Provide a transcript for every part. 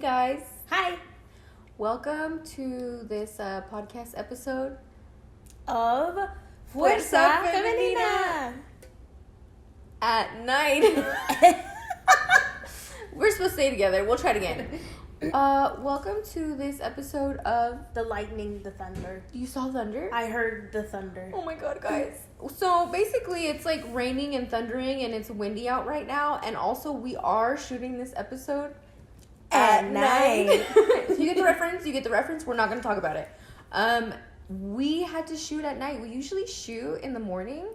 guys. Hi. Welcome to this podcast episode Of Fuerza Fuerza Femenina. At night. We're supposed to stay together. We'll try it again. Welcome to this episode of The lightning, the thunder. You saw thunder? I heard the thunder. Oh my god, guys. So basically it's like raining and thundering and it's windy out right now, and also we are shooting this episode at night. If you get the reference. We're not going to talk about it. We had to shoot at night. We usually shoot in the morning.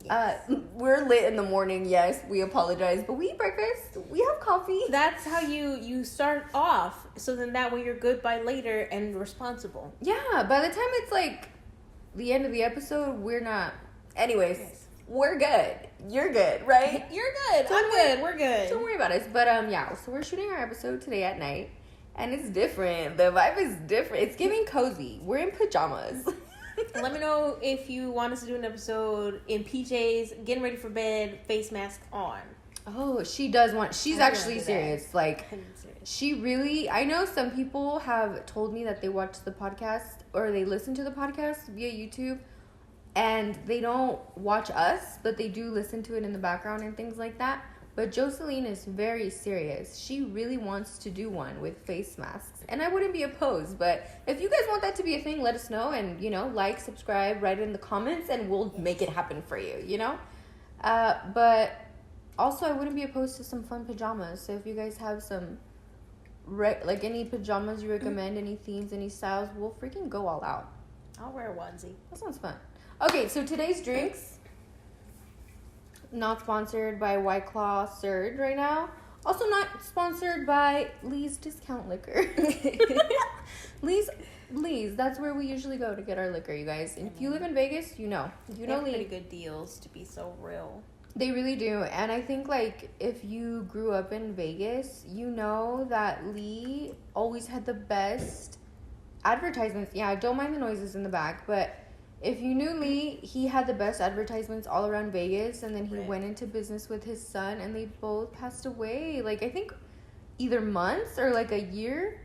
Yes. We're lit in the morning, yes. We apologize, but we eat breakfast. We have coffee. That's how you start off, so then that way you're good by later and responsible. Yeah, by the time it's like the end of the episode, we're not. Anyways, yes. We're good. You're good, right? You're good. I'm good. We're good. Don't worry about us. But yeah, so we're shooting our episode today at night, and it's different. The vibe is different. It's giving cozy. We're in pajamas. Let me know if you want us to do an episode in PJs, getting ready for bed, face mask on. Oh, she does want. She's actually serious. Like, she really. I know some people have told me that they watch the podcast or they listen to the podcast via YouTube, and they don't watch us, but they do listen to it in the background and things like that. But Jocelyn is very serious. She really wants to do one with face masks. And I wouldn't be opposed. But if you guys want that to be a thing, let us know. And, like, subscribe, write it in the comments, and we'll make it happen for you, But also, I wouldn't be opposed to some fun pajamas. So if you guys have some, any pajamas you recommend, any themes, any styles, we'll freaking go all out. I'll wear a onesie. That sounds fun. Okay, so today's drinks... Not sponsored by White Claw Surge right now. Also not sponsored by Lee's Discount Liquor. Lee's, that's where we usually go to get our liquor, you guys. And if you live in Vegas, you know Lee. Pretty good deals, to be so real. They really do. And I think, if you grew up in Vegas, you know that Lee always had the best advertisements. Yeah, don't mind the noises in the back, but... If you knew Lee, he had the best advertisements all around Vegas, and then he went into business with his son, and they both passed away. I think either months or a year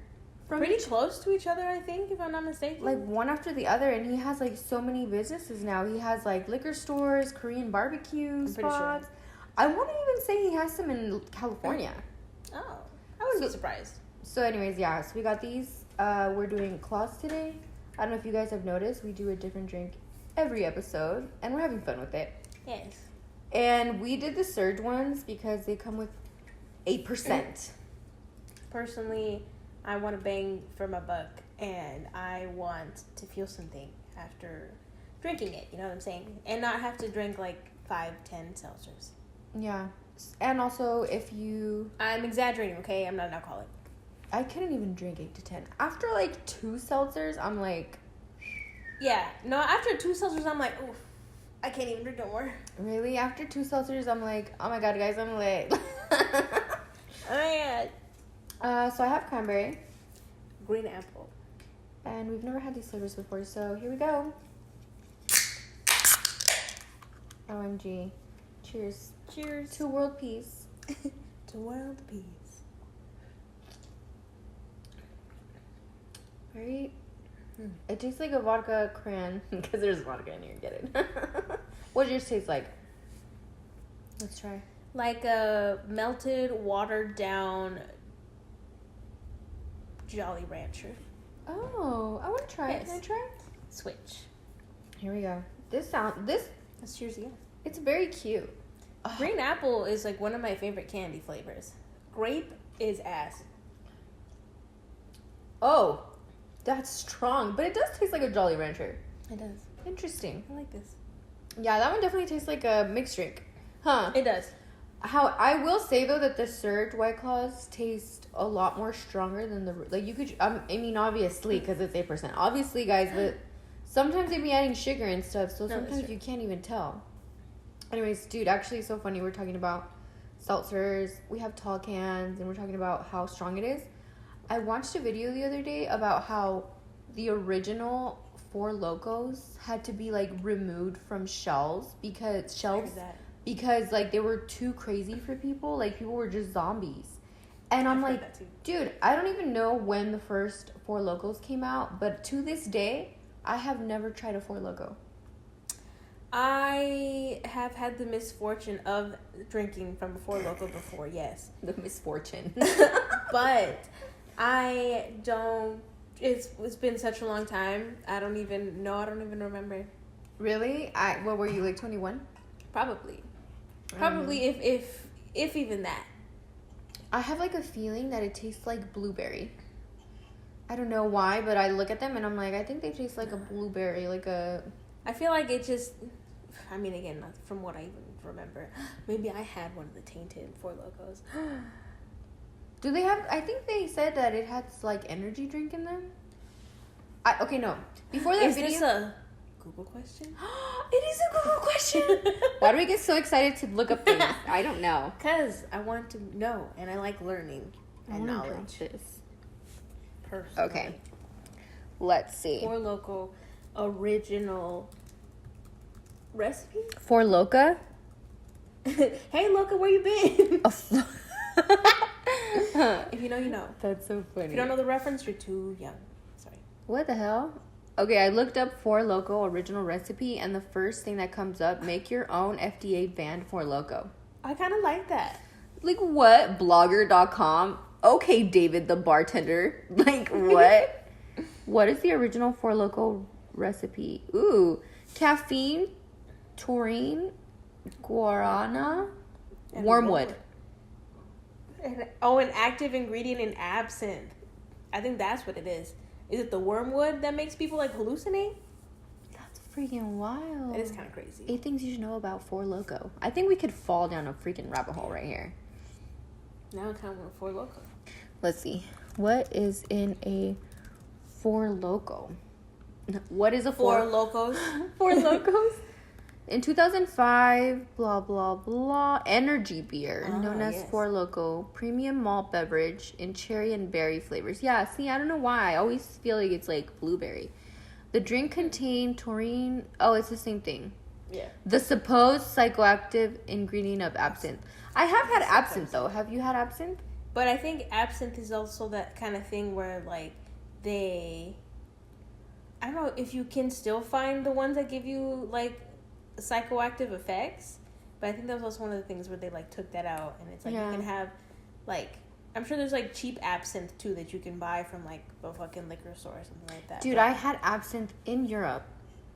from pretty close to each other, I think, if I'm not mistaken. One after the other, and he has so many businesses now. He has liquor stores, Korean barbecue spots. Sure. I want to even say he has some in California. Oh, I wouldn't be surprised. So anyways, yeah, so we got these. We're doing claws today. I don't know if you guys have noticed, we do a different drink every episode, and we're having fun with it. Yes. And we did the Surge ones because they come with 8%. Personally, I want to bang for my buck, and I want to feel something after drinking it, you know what I'm saying? And not have to drink 5, 10 seltzers. Yeah. And also, if you... I'm exaggerating, okay? I'm not an alcoholic. I couldn't even drink 8 to 10. After 2 seltzers, I'm like... Yeah. No, after 2 seltzers, I'm like, oof, I can't even drink no more. Really? After 2 seltzers, I'm like, oh my god, guys, I'm lit. Oh my god. So I have cranberry. Green apple. And we've never had these flavors before, so here we go. OMG. Cheers. Cheers. To world peace. To world peace. Right? It tastes like a vodka cran because there's vodka in here. Get it? What does yours taste like? Let's try. Like a melted, watered down Jolly Rancher. Oh, I want to try. Yes. Can I try? Switch. Here we go. Let's cheers again. It's very cute. Green apple is one of my favorite candy flavors. Grape is ass. Oh. That's strong, but it does taste like a Jolly Rancher. It does. Interesting. I like this. Yeah, that one definitely tastes like a mixed drink. Huh. It does. How I will say, though, that the Surge White Claws taste a lot more stronger than the... you could... I mean, obviously, because it's 8%. Obviously, guys, but sometimes they be adding sugar and stuff, so sometimes you can't even tell. Anyways, dude, actually, it's so funny. We're talking about seltzers. We have tall cans, and we're talking about how strong it is. I watched a video the other day about how the original 4 LOKOS had to be removed from shelves because they were too crazy for people. People were just zombies. And I'm like, dude, I don't even know when the first Four Lokos came out, but to this day, I have never tried a Four Loko. I have had the misfortune of drinking from a Four Loko before, yes. The misfortune. But I don't, it's been such a long time. I don't even remember. Really? What were you, like 21? Probably if even that. I have like a feeling that it tastes like blueberry. I don't know why, but I look at them and I'm like, I think they taste like a blueberry, like a... I feel like it just, I mean, again, not from what I even remember. Maybe I had one of the tainted Four Lokos. Do they have, I think they said that it has like energy drink in them. Okay, no. Before that video... Is this a Google question? It is a Google question. Why do we get so excited to look up things? I don't know. Because I want to know, and I like learning and knowledge. This. Personally. Okay. Let's see. Four Loko original recipe. Four Loka? Hey, Loka, where you been? If you know, you know. That's so funny. If you don't know the reference, you're too young. Sorry. What the hell? Okay, I looked up Four Loko original recipe, and the first thing that comes up, make your own FDA banned Four Loko. I kind of like that. Like what? Blogger.com? Okay, David the bartender. Like what? What is the original Four Loko recipe? Ooh, caffeine, taurine, guarana, And wormwood. an active ingredient in absinthe. I think that's what it is. Is it the wormwood that makes people like hallucinate? That's freaking wild. It is kind of crazy. 8 things you should know about Four Loko. I think we could fall down a freaking rabbit hole right here. Now I kind of want a Four Loko. Let's see. What is in a Four Loko? What is a Four Lokos? Four Lokos? In 2005, blah, blah, blah, energy beer known as Four Loko, premium malt beverage in cherry and berry flavors. Yeah, see, I don't know why. I always feel like it's like blueberry. The drink contained taurine. Oh, it's the same thing. Yeah. The supposed psychoactive ingredient of absinthe. I have had absinthe, though. Have you had absinthe? But I think absinthe is also that kind of thing where, like, I don't know if you can still find the ones that give you, like, psychoactive effects, but I think that was also one of the things where they like took that out, and it's like you can have like, I'm sure there's like cheap absinthe too that you can buy from like a fucking liquor store or something like that. Dude, I had absinthe in Europe,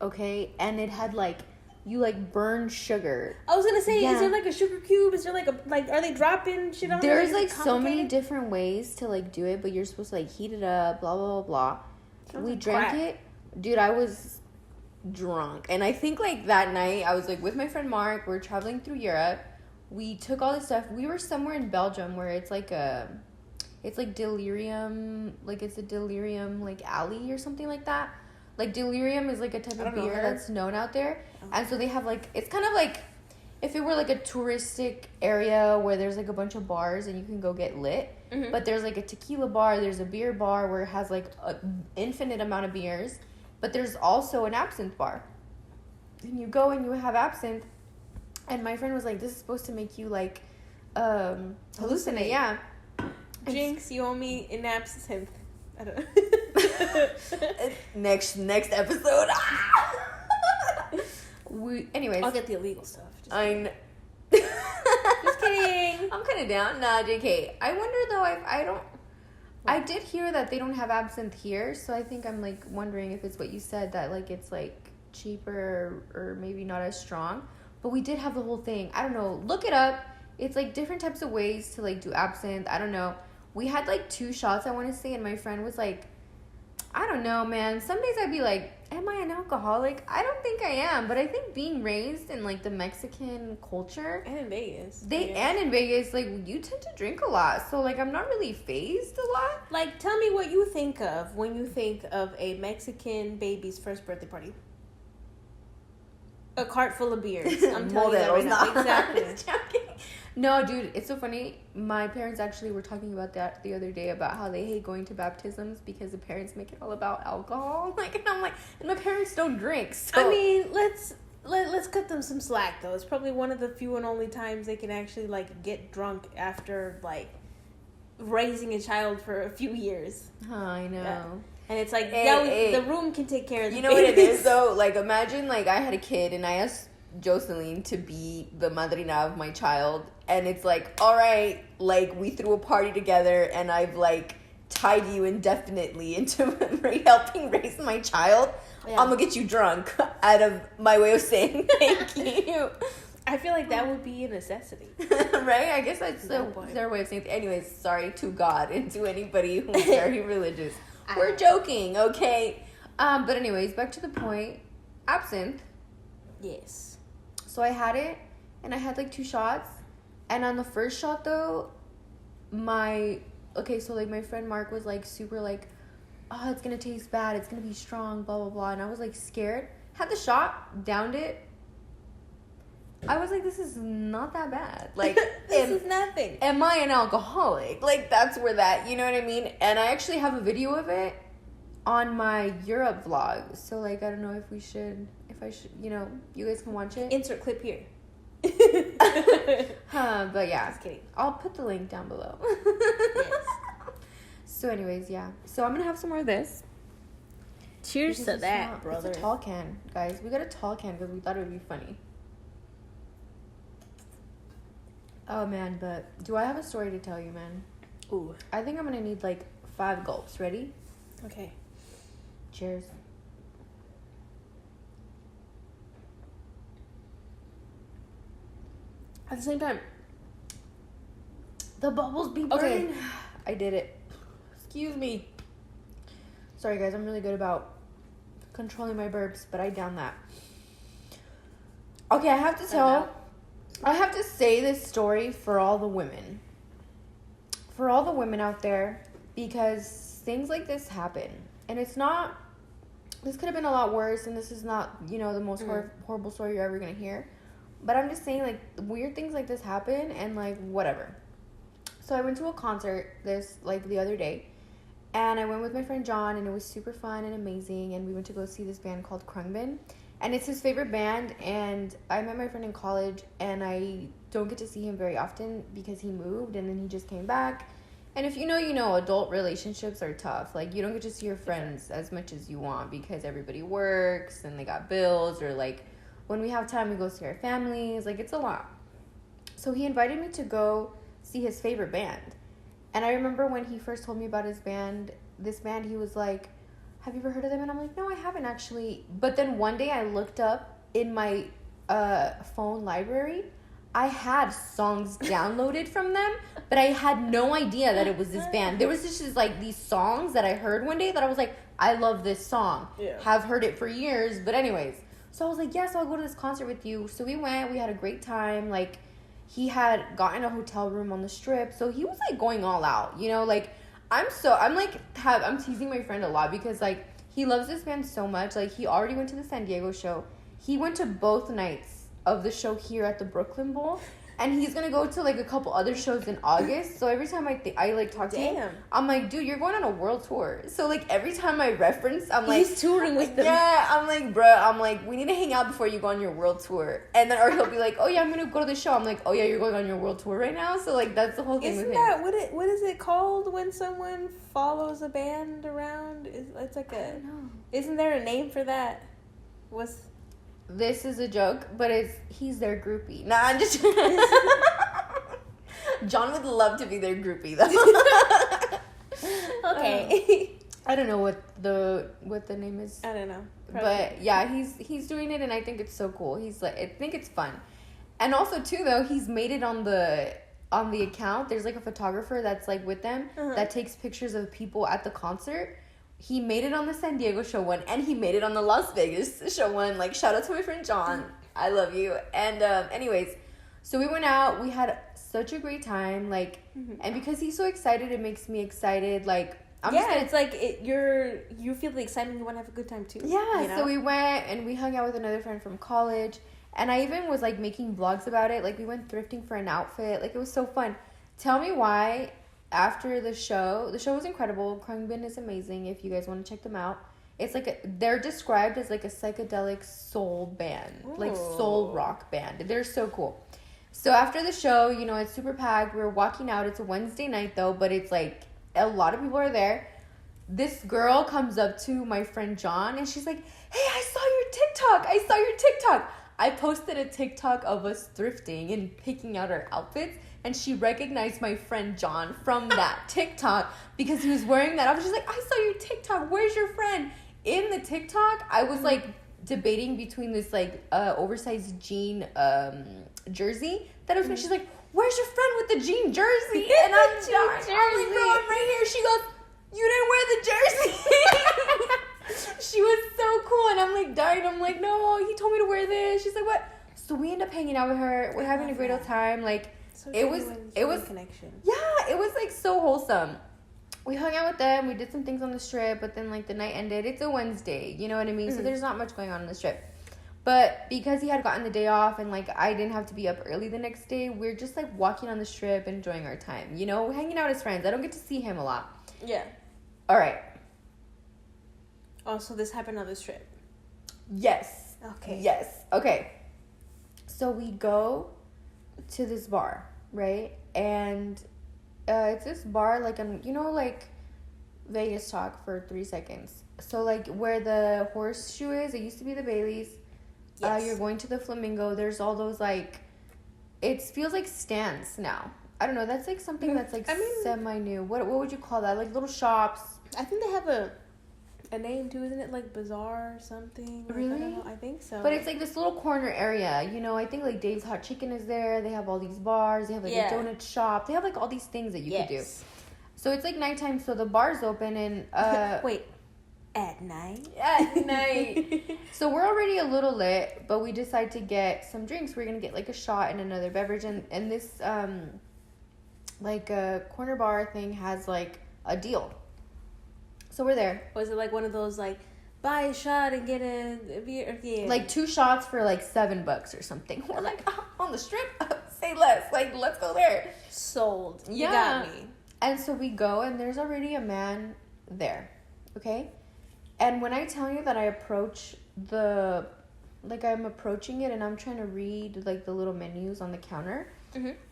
okay, and it had like, you like burn sugar. I was gonna say, is there like a sugar cube? Is there like are they dropping shit on? There's like so many different ways to like do it, but you're supposed to like heat it up, blah blah blah blah. We drank it, dude. I was drunk, and I think like that night I was like with my friend Mark. We're traveling through Europe. We took all this stuff. We were somewhere in Belgium where it's like delirium, like it's a delirium like alley or something like that. Like delirium is like a type of beer that's known out there, and so they have like, it's kind of like if it were like a touristic area where there's like a bunch of bars and you can go get lit. Mm-hmm. But there's like a tequila bar, there's a beer bar where it has like an infinite amount of beers. But there's also an absinthe bar. And you go and you have absinthe. And my friend was like, this is supposed to make you like hallucinate. Yeah. Jinx, you owe me an absinthe. I don't know. next episode. Anyways. I'll get the illegal stuff. Just kidding. I'm kind of down. Nah, JK. I wonder though, I did hear that they don't have absinthe here, so I think I'm like wondering if it's what you said, that like it's like cheaper or maybe not as strong. But we did have the whole thing. I don't know. Look it up. It's like different types of ways to like do absinthe. I don't know. We had like 2 shots, I want to say, and my friend was like, I don't know, man. Some days I'd be like, am I an alcoholic? I don't think I am, but I think being raised in like the Mexican culture and in Vegas, like you tend to drink a lot, so like I'm not really phased a lot. Like, tell me what you think of when you think of a Mexican baby's first birthday party. A cart full of beers. I'm telling you that right now. Exactly. No, dude, it's so funny. My parents actually were talking about that the other day, about how they hate going to baptisms because the parents make it all about alcohol. Like, and I'm like, and my parents don't drink. So. I mean, let's cut them some slack though. It's probably one of the few and only times they can actually like get drunk after like raising a child for a few years. I know. Yeah. And it's like, the room can take care of the You know what it is, though? Like, imagine, like, I had a kid, and I asked Jocelyn to be the madrina of my child, and it's like, all right, like, we threw a party together, and I've, like, tied you indefinitely into helping raise my child. Yeah. I'm gonna get you drunk out of my way of saying thank you. I feel like that would be a necessity. Right? I guess that's their way of saying anyways, sorry to God and to anybody who's very religious. We're joking, okay? But anyways, back to the point. Absinthe. Yes. So I had it, and I had, like, 2 shots. And on the first shot, though, my friend Mark was, like, super, like, oh, it's gonna taste bad, it's gonna be strong, blah, blah, blah. And I was, like, scared. Had the shot, downed it. I was like, this is not that bad. Like, this is nothing. Am I an alcoholic? Like, that's where that, you know what I mean? And I actually have a video of it on my Europe vlog. So, like, I don't know if I should, you know, you guys can watch it. Insert clip here. But yeah. Just kidding. I'll put the link down below. Yes. So anyways, yeah. So I'm going to have some more of this. Cheers to that, brother. It's a tall can, guys. We got a tall can because we thought it would be funny. Oh, man, but do I have a story to tell you, man? Ooh. I think I'm going to need, like, 5 gulps. Ready? Okay. Cheers. At the same time, the bubbles be burning. Okay. I did it. Excuse me. Sorry, guys. I'm really good about controlling my burps, but I downed that. Okay, I have to say this story for all the women. For all the women out there, because things like this happen. And it's not, this could have been a lot worse, and this is not, you know, the most horrible story you're ever going to hear. But I'm just saying, like, weird things like this happen, and, like, whatever. So I went to a concert the other day, and I went with my friend John, and it was super fun and amazing, and we went to go see this band called Krungbin. And it's his favorite band, and I met my friend in college, and I don't get to see him very often because he moved, and then he just came back. And if you know, adult relationships are tough. Like, you don't get to see your friends as much as you want because everybody works, and they got bills, or, like, when we have time, we go see our families. Like, it's a lot. So he invited me to go see his favorite band. And I remember when he first told me about this band, he was like, have you ever heard of them? And I'm like, no, I haven't actually. But then one day I looked up in my phone library. I had songs downloaded from them, but I had no idea that it was this band. There was just like these songs that I heard one day that I was like, I love this song. Yeah. Have heard it for years. But anyways, so I was like, yes, I'll go to this concert with you. So we went. We had a great time. Like, he had gotten a hotel room on the Strip. So he was like going all out, you know, like. I'm teasing my friend a lot because, like, he loves this band so much. Like, he already went to the San Diego show. He went to both nights of the show here at the Brooklyn Bowl. And he's going to go to, like, a couple other shows in August. So every time I talk to him, I'm like, dude, you're going on a world tour. So, like, every time I reference, I'm like... He's touring with them. Yeah, I'm like, bruh, we need to hang out before you go on your world tour. And then, or he'll be like, oh, yeah, I'm going to go to the show. I'm like, oh, yeah, you're going on your world tour right now? So, like, that's the whole thing with him. What is it called when someone follows a band around? It's like a... I don't know. Isn't there a name for that? This is a joke, but he's their groupie. Nah, I'm just... John would love to be their groupie, though. Okay. I don't know what the name is. I don't know. Probably. But yeah, he's doing it, and I think it's so cool. He's like, I think it's fun. And also, too, though, he's made it on the account. There's, like, a photographer that's, like, with them that takes pictures of people at the concert. He made it on the San Diego show one, and he made it on the Las Vegas show one. Like, shout out to my friend John. I love you. And anyways, so we went out. We had such a great time. Like, and because he's so excited, it makes me excited. Like, it's like you feel the excitement. You want to have a good time too. Yeah. You know? So we went and we hung out with another friend from college, and I even was like making vlogs about it. Like, we went thrifting for an outfit. Like, it was so fun. Tell me why. After the show was incredible. Krungbin is amazing if you guys want to check them out. It's like they're described as like a psychedelic soul band, like soul rock band. They're so cool. So after the show, you know, it's super packed. We're walking out. It's a Wednesday night though, but it's like a lot of people are there. This girl comes up to my friend John and she's like, hey, I saw your TikTok. I posted a TikTok of us thrifting and picking out our outfits, and she recognized my friend John from that TikTok because he was wearing that outfit. She's like, I saw your TikTok. Where's your friend? In the TikTok, I was like debating between this like oversized jean jersey that was. She's like, where's your friend with the jean jersey? And I'm dying. I'm like, bro, I'm right here. She goes, you didn't wear the jersey. She was so cool, and I'm like dying. I'm like, no, he told me to wear this. She's like, what? So we end up hanging out with her. We're having a great old time. Like, So it was connection. Yeah, it was like so wholesome. We hung out with them. We did some things on the strip, but then like the night ended. It's a Wednesday, you know what I mean? So there's not much going on the strip. But because he had gotten the day off and like I didn't have to be up early the next day, we're just like walking on the strip, enjoying our time, you know, hanging out as friends. I don't get to see him a lot. Yeah. All right. Also, this happened on this trip. Yes. Okay. Yes. Okay. So we go to this bar, right? And it's this bar, like, you know, like Vegas talk for 3 seconds. So, like, where the horseshoe is, it used to be the Bailey's. Yes. You're going to the Flamingo. There's all those, like, it feels like stands now. I don't know. That's, like, something that's, like, semi-new. What would you call that? Like, little shops. I think they have a name, too. Isn't it, like, Bazaar or something? Like, Really? I don't know. I think so. But it's, like, this little corner area. You know, I think, like, Dave's Hot Chicken is there. They have all these bars. They have, like, a donut shop. They have, like, all these things that you could do. So, it's, like, nighttime, so the bar's open, and... Wait. At night? At night. So, we're already a little lit, but we decide to get some drinks. We're going to get, like, a shot and another beverage. And this, like, corner bar thing has, like, a deal. So, we're there. Was it, like, one of those, like, buy a shot and get a beer? Yeah. Like, 2 shots for, like, $7 or something. We're like, on the strip? Say less. Like, let's go there. Sold. Yeah. You got me. And so we go, and there's already a man there. Okay? And when I tell you that I approach I'm approaching it and I'm trying to read, like, the little menus on the counter,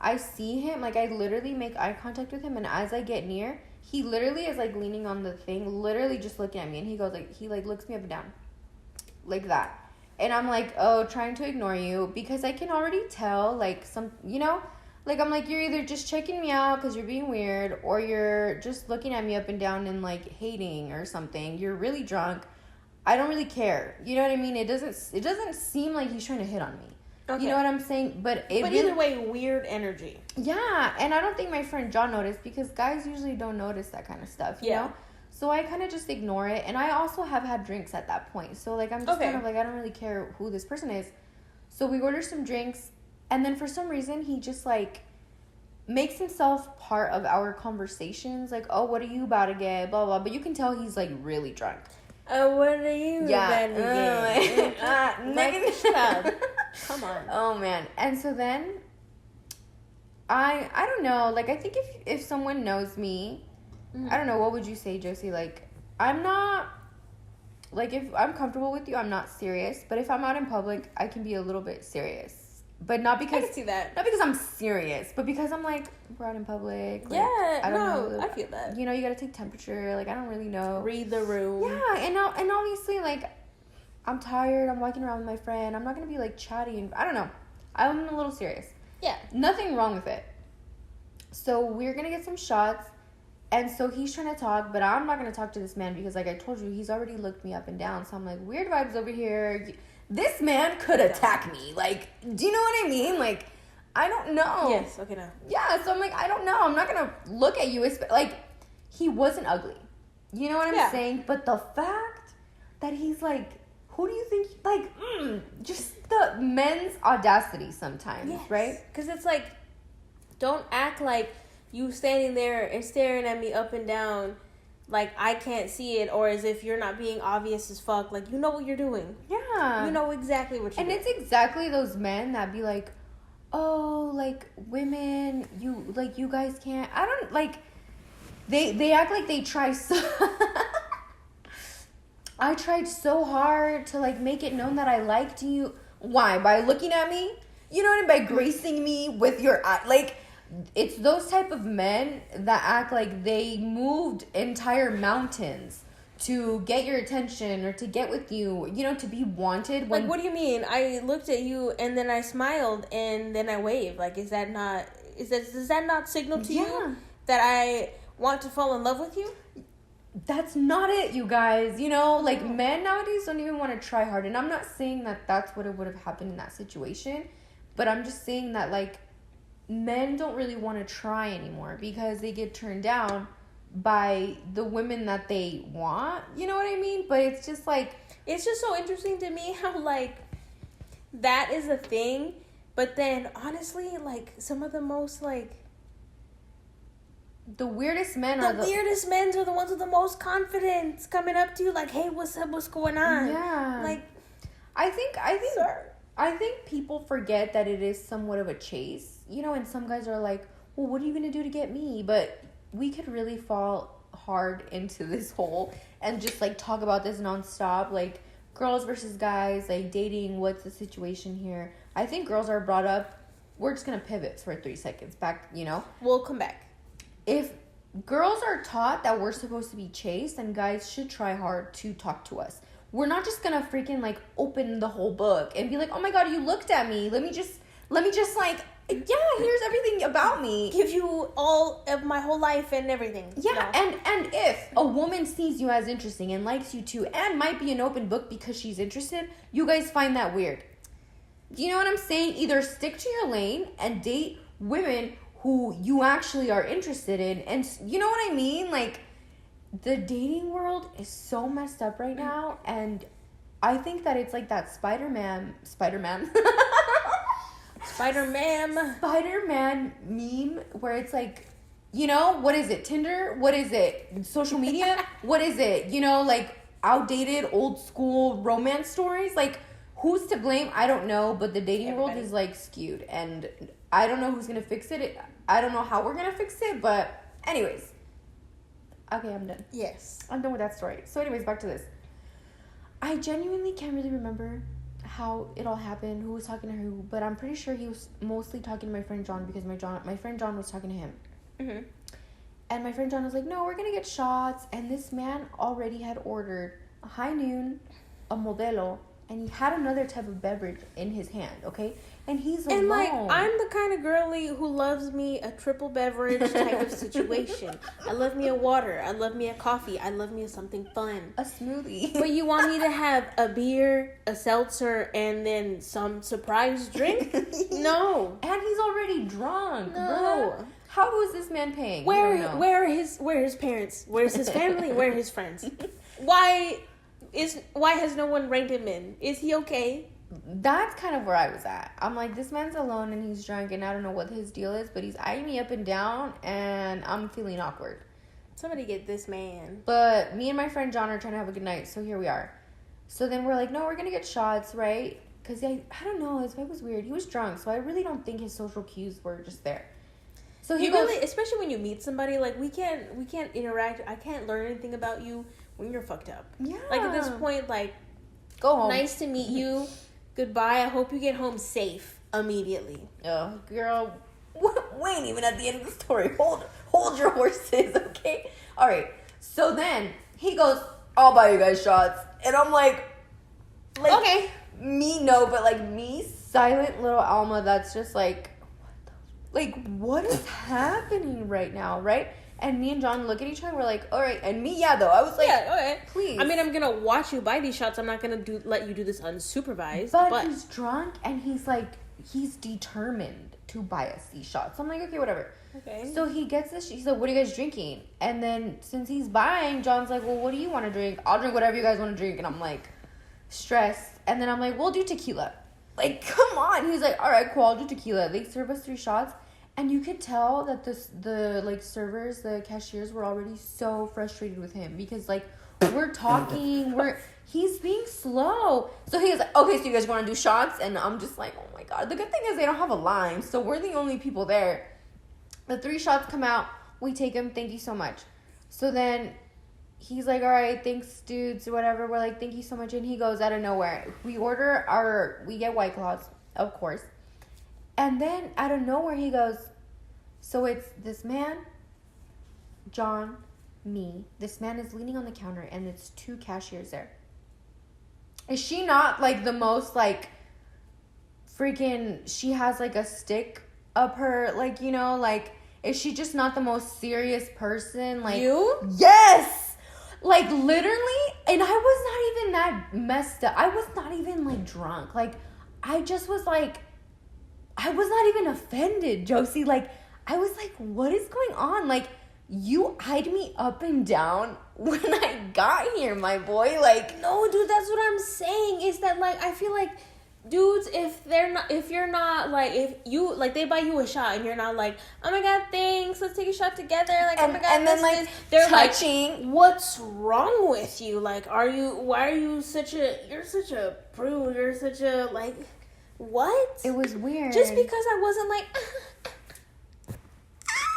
I see him, like, I literally make eye contact with him, and as I get near, he literally is, like, leaning on the thing, literally just looking at me, and he goes, like, he, like, looks me up and down, like that. And I'm like, oh, trying to ignore you, because I can already tell, like, some, you know, like, I'm like, you're either just checking me out because you're being weird, or you're just looking at me up and down and, like, hating or something. You're really drunk. I don't really care. You know what I mean? It doesn't seem like he's trying to hit on me. Okay. You know what I'm saying? But either way, weird energy. Yeah, and I don't think my friend John noticed, because guys usually don't notice that kind of stuff, you know? So I kind of just ignore it, and I also have had drinks at that point. So, like, I'm just kind of like, I don't really care who this person is. So we order some drinks. And then for some reason, he just, like, makes himself part of our conversations. Like, oh, what are you about to get? Blah, blah. But you can tell he's, like, really drunk. Oh, what are you about to get? Shut up. Come on. Oh, man. And so then, I don't know. Like, I think if someone knows me, I don't know. What would you say, Josie? Like, I'm not... Like, if I'm comfortable with you, I'm not serious. But if I'm out in public, I can be a little bit serious. But not because... I can see that. Not because I'm serious, but because I'm, like, we're out in public. Like, I don't know. I feel that. You know, you gotta take temperature. Like, I don't really know. Read the room. Yeah, and obviously, like, I'm tired. I'm walking around with my friend. I'm not gonna be, like, chatty. And I don't know. I'm a little serious. Yeah. Nothing wrong with it. So, we're gonna get some shots. And so he's trying to talk, but I'm not going to talk to this man because, like I told you, he's already looked me up and down. So I'm like, weird vibes over here. This man could attack me. Like, do you know what I mean? Like, I don't know. Yes, okay, no. Yeah, so I'm like, I don't know. I'm not going to look at you. Like, he wasn't ugly. You know what I'm saying? But the fact that he's like, who do you think, like, just the men's audacity sometimes, right? Because it's like, don't act like you standing there and staring at me up and down like I can't see it, or as if you're not being obvious as fuck. Like, you know what you're doing. Yeah. You know exactly what you're doing. And it's exactly those men that be like, oh, like, women, you guys can't. I don't, like, they act like they try so... I tried so hard to, like, make it known that I liked you. Why? By looking at me? You know what I mean? By gracing me with your eye. Like, it's those type of men that act like they moved entire mountains to get your attention or to get with you, you know, to be wanted. Like, what do you mean? I looked at you and then I smiled and then I waved. Like, does that not signal to you that I want to fall in love with you? That's not it, you guys. You know, like, men nowadays don't even want to try hard. And I'm not saying that that's what it would have happened in that situation. But I'm just saying that, like, men don't really want to try anymore because they get turned down by the women that they want. You know what I mean? But it's just, like... It's just so interesting to me how, like, that is a thing. But then, honestly, like, some of the most, like... The weirdest men are the ones with the most confidence coming up to you like, hey, what's up, what's going on? Yeah. Like, I think people forget that it is somewhat of a chase, you know, and some guys are like, well, what are you going to do to get me? But we could really fall hard into this hole and just, like, talk about this nonstop, like, girls versus guys, like, dating, what's the situation here? I think girls are brought up, we're just going to pivot for 3 seconds back, you know? We'll come back. If girls are taught that we're supposed to be chased, then guys should try hard to talk to us. We're not just gonna freaking, like, open the whole book and be like, oh my god, you looked at me. Let me just like, yeah, here's everything about me. Give you all of my whole life and everything. Yeah, and if a woman sees you as interesting and likes you too and might be an open book because she's interested, you guys find that weird. Do you know what I'm saying? Either stick to your lane and date women who you actually are interested in. And you know what I mean? Like, the dating world is so messed up right now. And I think that it's like that Spider-Man meme where it's like, you know, what is it? Tinder? What is it? Social media? What is it? You know, like, outdated, old school romance stories? Like, who's to blame? I don't know. But the dating world is, like, skewed. And I don't know who's going to fix it. I don't know how we're going to fix it, but anyways. Okay, I'm done. Yes. I'm done with that story. So anyways, back to this. I genuinely can't really remember how it all happened, who was talking to who, but I'm pretty sure he was mostly talking to my friend John because my friend John was talking to him. Mm-hmm. And my friend John was like, no, we're going to get shots. And this man already had ordered a high noon, a Modelo, and he had another type of beverage in his hand, okay? And he's alone. And, like, I'm the kind of girly who loves me a triple beverage type of situation. I love me a water. I love me a coffee. I love me a something fun. A smoothie. But you want me to have a beer, a seltzer, and then some surprise drink? No. And he's already drunk, no. Bro. How is this man paying? Where are his parents? Where's his family? Where are his friends? Why has no one reined him in? Is he okay? That's kind of where I was at. I'm like, this man's alone and he's drunk and I don't know what his deal is, but he's eyeing me up and down and I'm feeling awkward. Somebody get this man. But me and my friend John are trying to have a good night, so here we are. So then we're like, no, we're gonna get shots, right? Because I don't know, his vibe was weird. He was drunk, so I really don't think his social cues were just there. So he really, especially when you meet somebody, like, we can't interact. I can't learn anything about you when you're fucked up. Yeah. Like, at this point, like, go home. Nice to meet you. Goodbye. I hope you get home safe immediately. Oh, girl, we ain't even at the end of the story. Hold your horses, okay? All right. So then he goes, I'll buy you guys shots. And I'm like, okay. Me, no, but like me, silent little Alma, that's just like, what is happening right now, right? And me and John look at each other, we're like, all right. And me, yeah, though. I was like, yeah, okay. Please. I mean, I'm going to watch you buy these shots. I'm not going to let you do this unsupervised. But he's drunk and he's determined to buy us these shots. So I'm like, okay, whatever. Okay. So he gets this. He's like, what are you guys drinking? And then since he's buying, John's like, well, what do you want to drink? I'll drink whatever you guys want to drink. And I'm like, stressed. And then I'm like, we'll do tequila. Like, come on. He's like, all right, cool, I'll do tequila. They serve us 3 shots. And you could tell that the servers, the cashiers were already so frustrated with him because, like, we're talking, he's being slow. So he was like, okay, so you guys want to do shots? And I'm just like, oh my God. The good thing is they don't have a line, so we're the only people there. The 3 shots come out. We take them. Thank you so much. So then he's like, all right, thanks, dudes, or whatever. We're like, thank you so much. And he goes out of nowhere. We get White Claws, of course. And then out of nowhere, he goes, so it's this man, John, me. This man is leaning on the counter, and it's 2 cashiers there. Is she not, like, the most, like, freaking, she has, like, a stick up her, like, you know, like, is she just not the most serious person? Like, you? Yes! Like, literally, and I was not even that messed up. I was not even, like, drunk. Like, I just was, like, I was not even offended, Josie. Like, I was like, what is going on? Like, you eyed me up and down when I got here, my boy. Like, no, dude, that's what I'm saying. Is that, like, I feel like dudes, if you're not, like, if you, like, they buy you a shot and you're not like, oh my god, thanks, let's take a shot together, like, oh my god, and then, like, they're touching. Like, what's wrong with you? Like, why are you you're such a prude, you're such a, like, what? It was weird. Just because I wasn't like...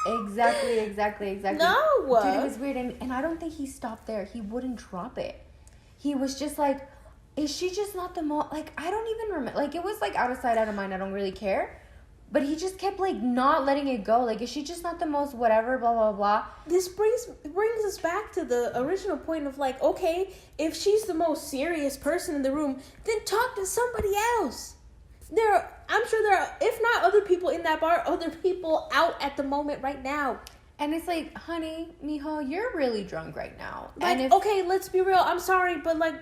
Exactly. No. Dude, it was weird. And I don't think he stopped there. He wouldn't drop it. He was just like, is she just not the most... Like, I don't even remember. Like, it was like out of sight, out of mind. I don't really care. But he just kept, like, not letting it go. Like, is she just not the most whatever, blah, blah, blah. This brings us back to the original point of, like, okay, if she's the most serious person in the room, then talk to somebody else. I'm sure there are, if not other people in that bar, other people out at the moment right now. And it's like, honey, mijo, you're really drunk right now. Like, and okay, let's be real. I'm sorry, but, like,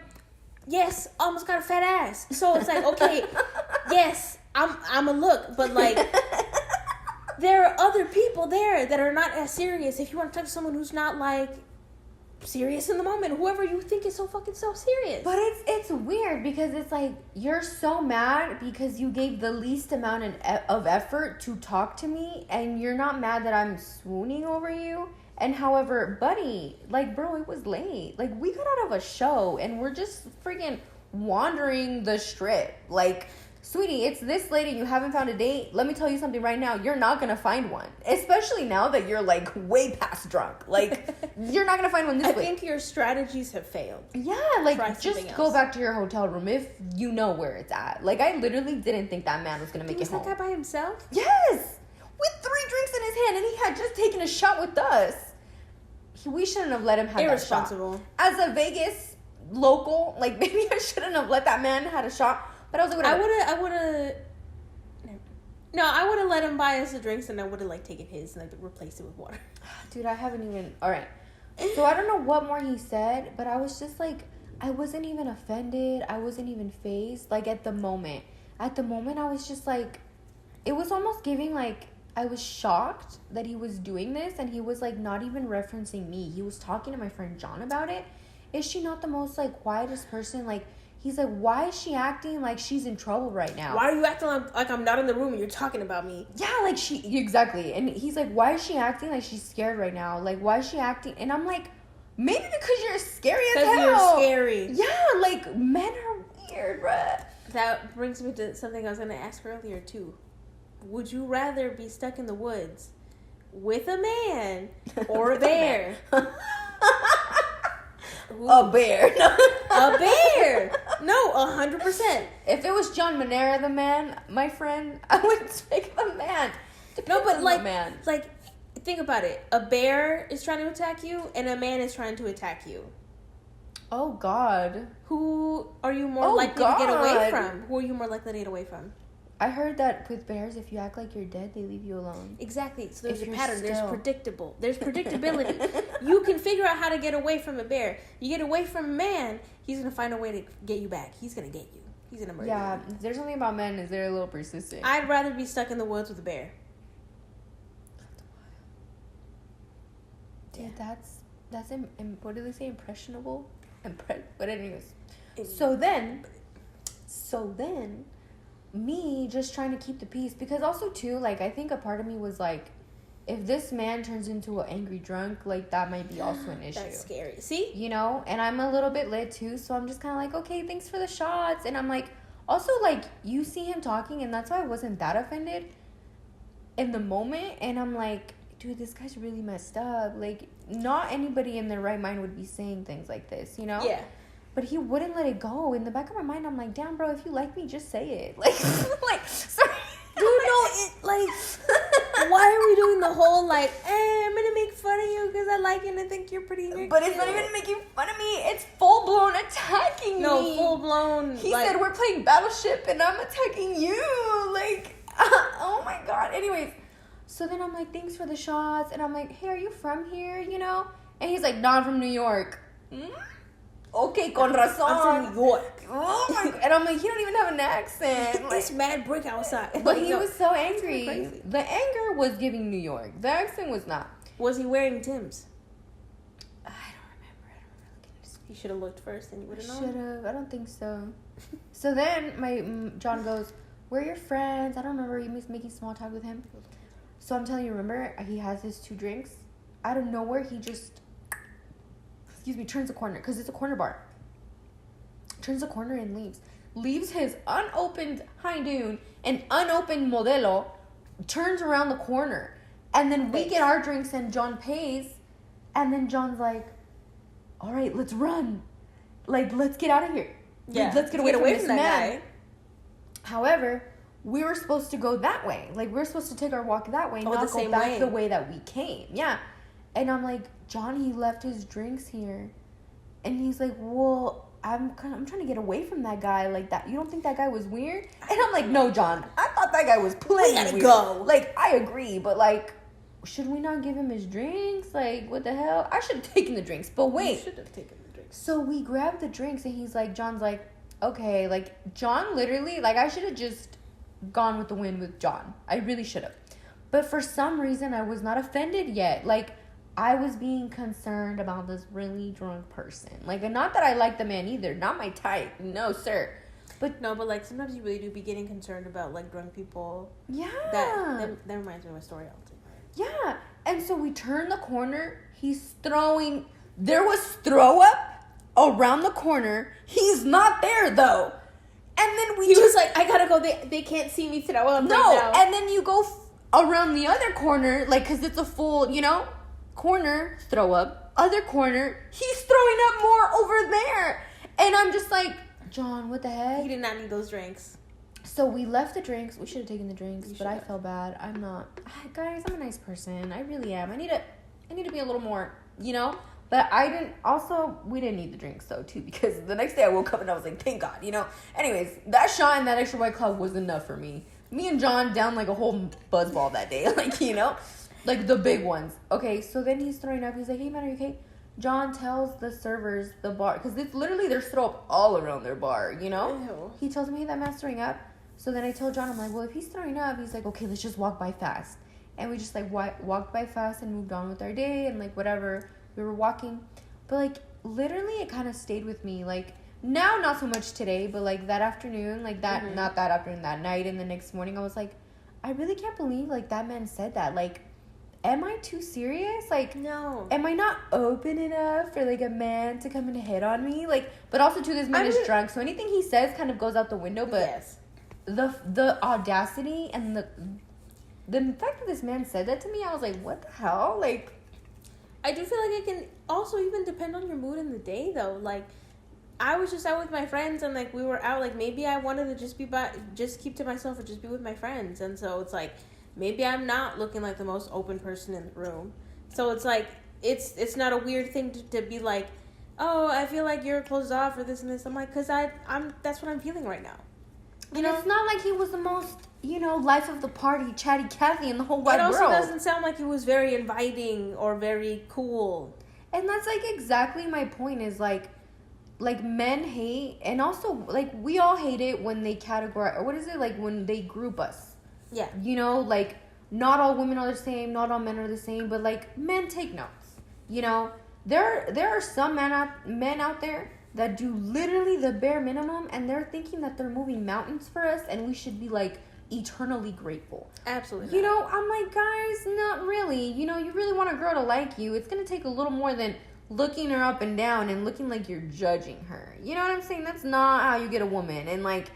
yes, I almost got a fat ass. So it's like, okay, yes, I'm a look, but, like, there are other people there that are not as serious. If you want to talk to someone who's not, like, serious in the moment, whoever you think is so fucking serious. But it's weird because it's like, you're so mad because you gave the least amount of effort to talk to me, and you're not mad that I'm swooning over you. And however, buddy, like, bro, it was late. Like, we got out of a show and we're just freaking wandering the strip. Like, sweetie, it's this late and you haven't found a date. Let me tell you something right now. You're not going to find one. Especially now that you're, like, way past drunk. Like, you're not going to find one this week. I think your strategies have failed. Yeah, like, just go back to your hotel room if you know where it's at. Like, I literally didn't think that man was going to make it home. Was that guy by himself? Yes! With 3 drinks in his hand, and he had just taken a shot with us. We shouldn't have let him have that shot. Irresponsible. As a Vegas local, like, maybe I shouldn't have let that man have a shot. But I was like, whatever. I would have. No, I would have let him buy us the drinks, and I would have, like, taken his and, like, replaced it with water. Dude, I haven't even. All right. So I don't know what more he said, but I was just like, I wasn't even offended. I wasn't even fazed. Like, at the moment, I was just like, it was almost giving, like, I was shocked that he was doing this, and he was, like, not even referencing me. He was talking to my friend John about it. Is she not the most, like, quietest person? Like, he's like, why is she acting like she's in trouble right now? Why are you acting like I'm not in the room and you're talking about me? Yeah, like, exactly. And he's like, why is she acting like she's scared right now? Like, why is she acting? And I'm like, maybe because you're scary as hell. Because you're scary. Yeah, like, men are weird, bruh. That brings me to something I was going to ask earlier, too. Would you rather be stuck in the woods with a man or a bear? A bear. A bear. No, 100%. If it was John Manera, the man, my friend, I would take the man. No, but, like, think about it. A bear is trying to attack you, and a man is trying to attack you. Oh, God. Who are you more likely to get away from? Who are you more likely to get away from? I heard that with bears, if you act like you're dead, they leave you alone. Exactly. So there's a pattern. There's predictability. You can figure out how to get away from a bear. You get away from a man, he's going to find a way to get you back. He's going to get you. He's going to murder you. Yeah, there's something about men is they're a little persistent. I'd rather be stuck in the woods with a bear. Dude, that's what do they say? Impressionable? But anyways. So then, me just trying to keep the peace, because also too, like, I think a part of me was like, if this man turns into an angry drunk, like, that might be also an issue. That's scary. See? You know? And I'm a little bit lit too, so I'm just kind of like, okay, thanks for the shots. And I'm like, also, like, you see him talking, and that's why I wasn't that offended in the moment. And I'm like, dude, this guy's really messed up. Like, not anybody in their right mind would be saying things like this, you know? Yeah. But he wouldn't let it go. In the back of my mind, I'm like, damn, bro, if you like me, just say it. Like, sorry. Dude, no, pretty. But it's not even making fun of me. It's full blown attacking me. No, full blown. He said we're playing Battleship and I'm attacking you. Like, oh my god. Anyways, so then I'm like, thanks for the shots. And I'm like, hey, are you from here? You know? And he's like, no, I'm from New York. Okay, con razón. I'm from New York. Oh my god. And I'm like, you don't even have an accent. Like, It's mad brick outside. but he was so angry. The anger was giving New York. The accent was not. Was he wearing Tim's? I don't remember. He should have looked first and you would have known. Should have. I don't think so. So then John goes, where are your friends? I don't remember. He was making small talk with him. So I'm telling you, remember, he has his 2 drinks. Out of nowhere, he just, turns the corner. Because it's a corner bar. Turns the corner and leaves. Leaves his unopened Hindoon and unopened Modelo. Turns around the corner. And then we get our drinks and John pays. And then John's like, all right, let's run. Like, let's get out of here. Yeah. Let's get away from this that man. guy. However, we were supposed to go that way. Like, we were supposed to take our walk that way. Not go back the way that we came. Yeah. And I'm like, John, he left his drinks here. And he's like, well, I'm trying to get away from that guy like that. You don't think that guy was weird? And I'm like, no, John. I thought that guy was plenty weird. Go. Like, I agree. But, like, should we not give him his drinks? Like, what the hell? I should have taken the drinks. But wait. You should have taken the drinks. So we grabbed the drinks and he's like, John's like, okay. Like, John literally, like, I should have just gone with the wind with John. I really should have. But for some reason, I was not offended yet. Like, I was being concerned about this really drunk person. Like, not that I like the man either. Not my type. No, sir. But no, but, like, sometimes you really do be getting concerned about, like, drunk people. Yeah. That reminds me of a story I'll tell you. Yeah. And so we turn the corner. He's throwing. There was throw up around the corner. He's not there, though. And then He was like, I gotta go. They can't see me throw up right now. And then you go around the other corner, like, because it's a full, corner, throw up. Other corner, he's throwing up more over there. And I'm just like, John, what the heck? He did not need those drinks. So we left the drinks. We should have taken the drinks, but I felt bad. I'm not. Guys, I'm a nice person. I really am. I need to be a little more, But I didn't. Also, we didn't need the drinks though too, because the next day I woke up and I was like, thank God, Anyways, that shot and that extra White Claw was enough for me. Me and John down like a whole buzzball that day, like the big ones. Okay, so then he's throwing up. He's like, hey man, are you okay? John tells the servers, the bar, because it's literally there's throw up all around their bar, Ew. He tells me, hey, that man's throwing up. So then I told John, I'm like, well, if he's throwing up, he's like, okay, let's just walk by fast. And we just like walked by fast and moved on with our day and like whatever. We were walking. But like literally it kind of stayed with me. Like now, not so much today, but like that afternoon, like that, not that afternoon, that night and the next morning, I was like, I really can't believe like that man said that. Like, am I too serious? Like, no. Am I not open enough for like a man to come and hit on me? Like, but also too, this man is drunk, so anything he says kind of goes out the window. But yes. The audacity and the fact that this man said that to me, I was like, what the hell? Like, I do feel like it can also even depend on your mood in the day, though. Like, I was just out with my friends, and like we were out. Like maybe I wanted to just keep to myself or just be with my friends, and so it's like maybe I'm not looking like the most open person in the room. So it's like it's not a weird thing to be like, oh, I feel like you're closed off or this and this. I'm like, because I'm that's what I'm feeling right now. It's not like he was the most, life of the party, chatty Cathy in the whole wide world. It also doesn't sound like he was very inviting or very cool. And that's like exactly my point is like men hate, and also like we all hate it when they categorize, or what is it, like when they group us. Yeah. Like not all women are the same, not all men are the same, but like men take notes. There are some men out there that do literally the bare minimum, and they're thinking that they're moving mountains for us, and we should be like eternally grateful. Absolutely. I'm like, guys, not really. You really want a girl to like you. It's gonna take a little more than looking her up and down and looking like you're judging her. You know what I'm saying? That's not how you get a woman. And like,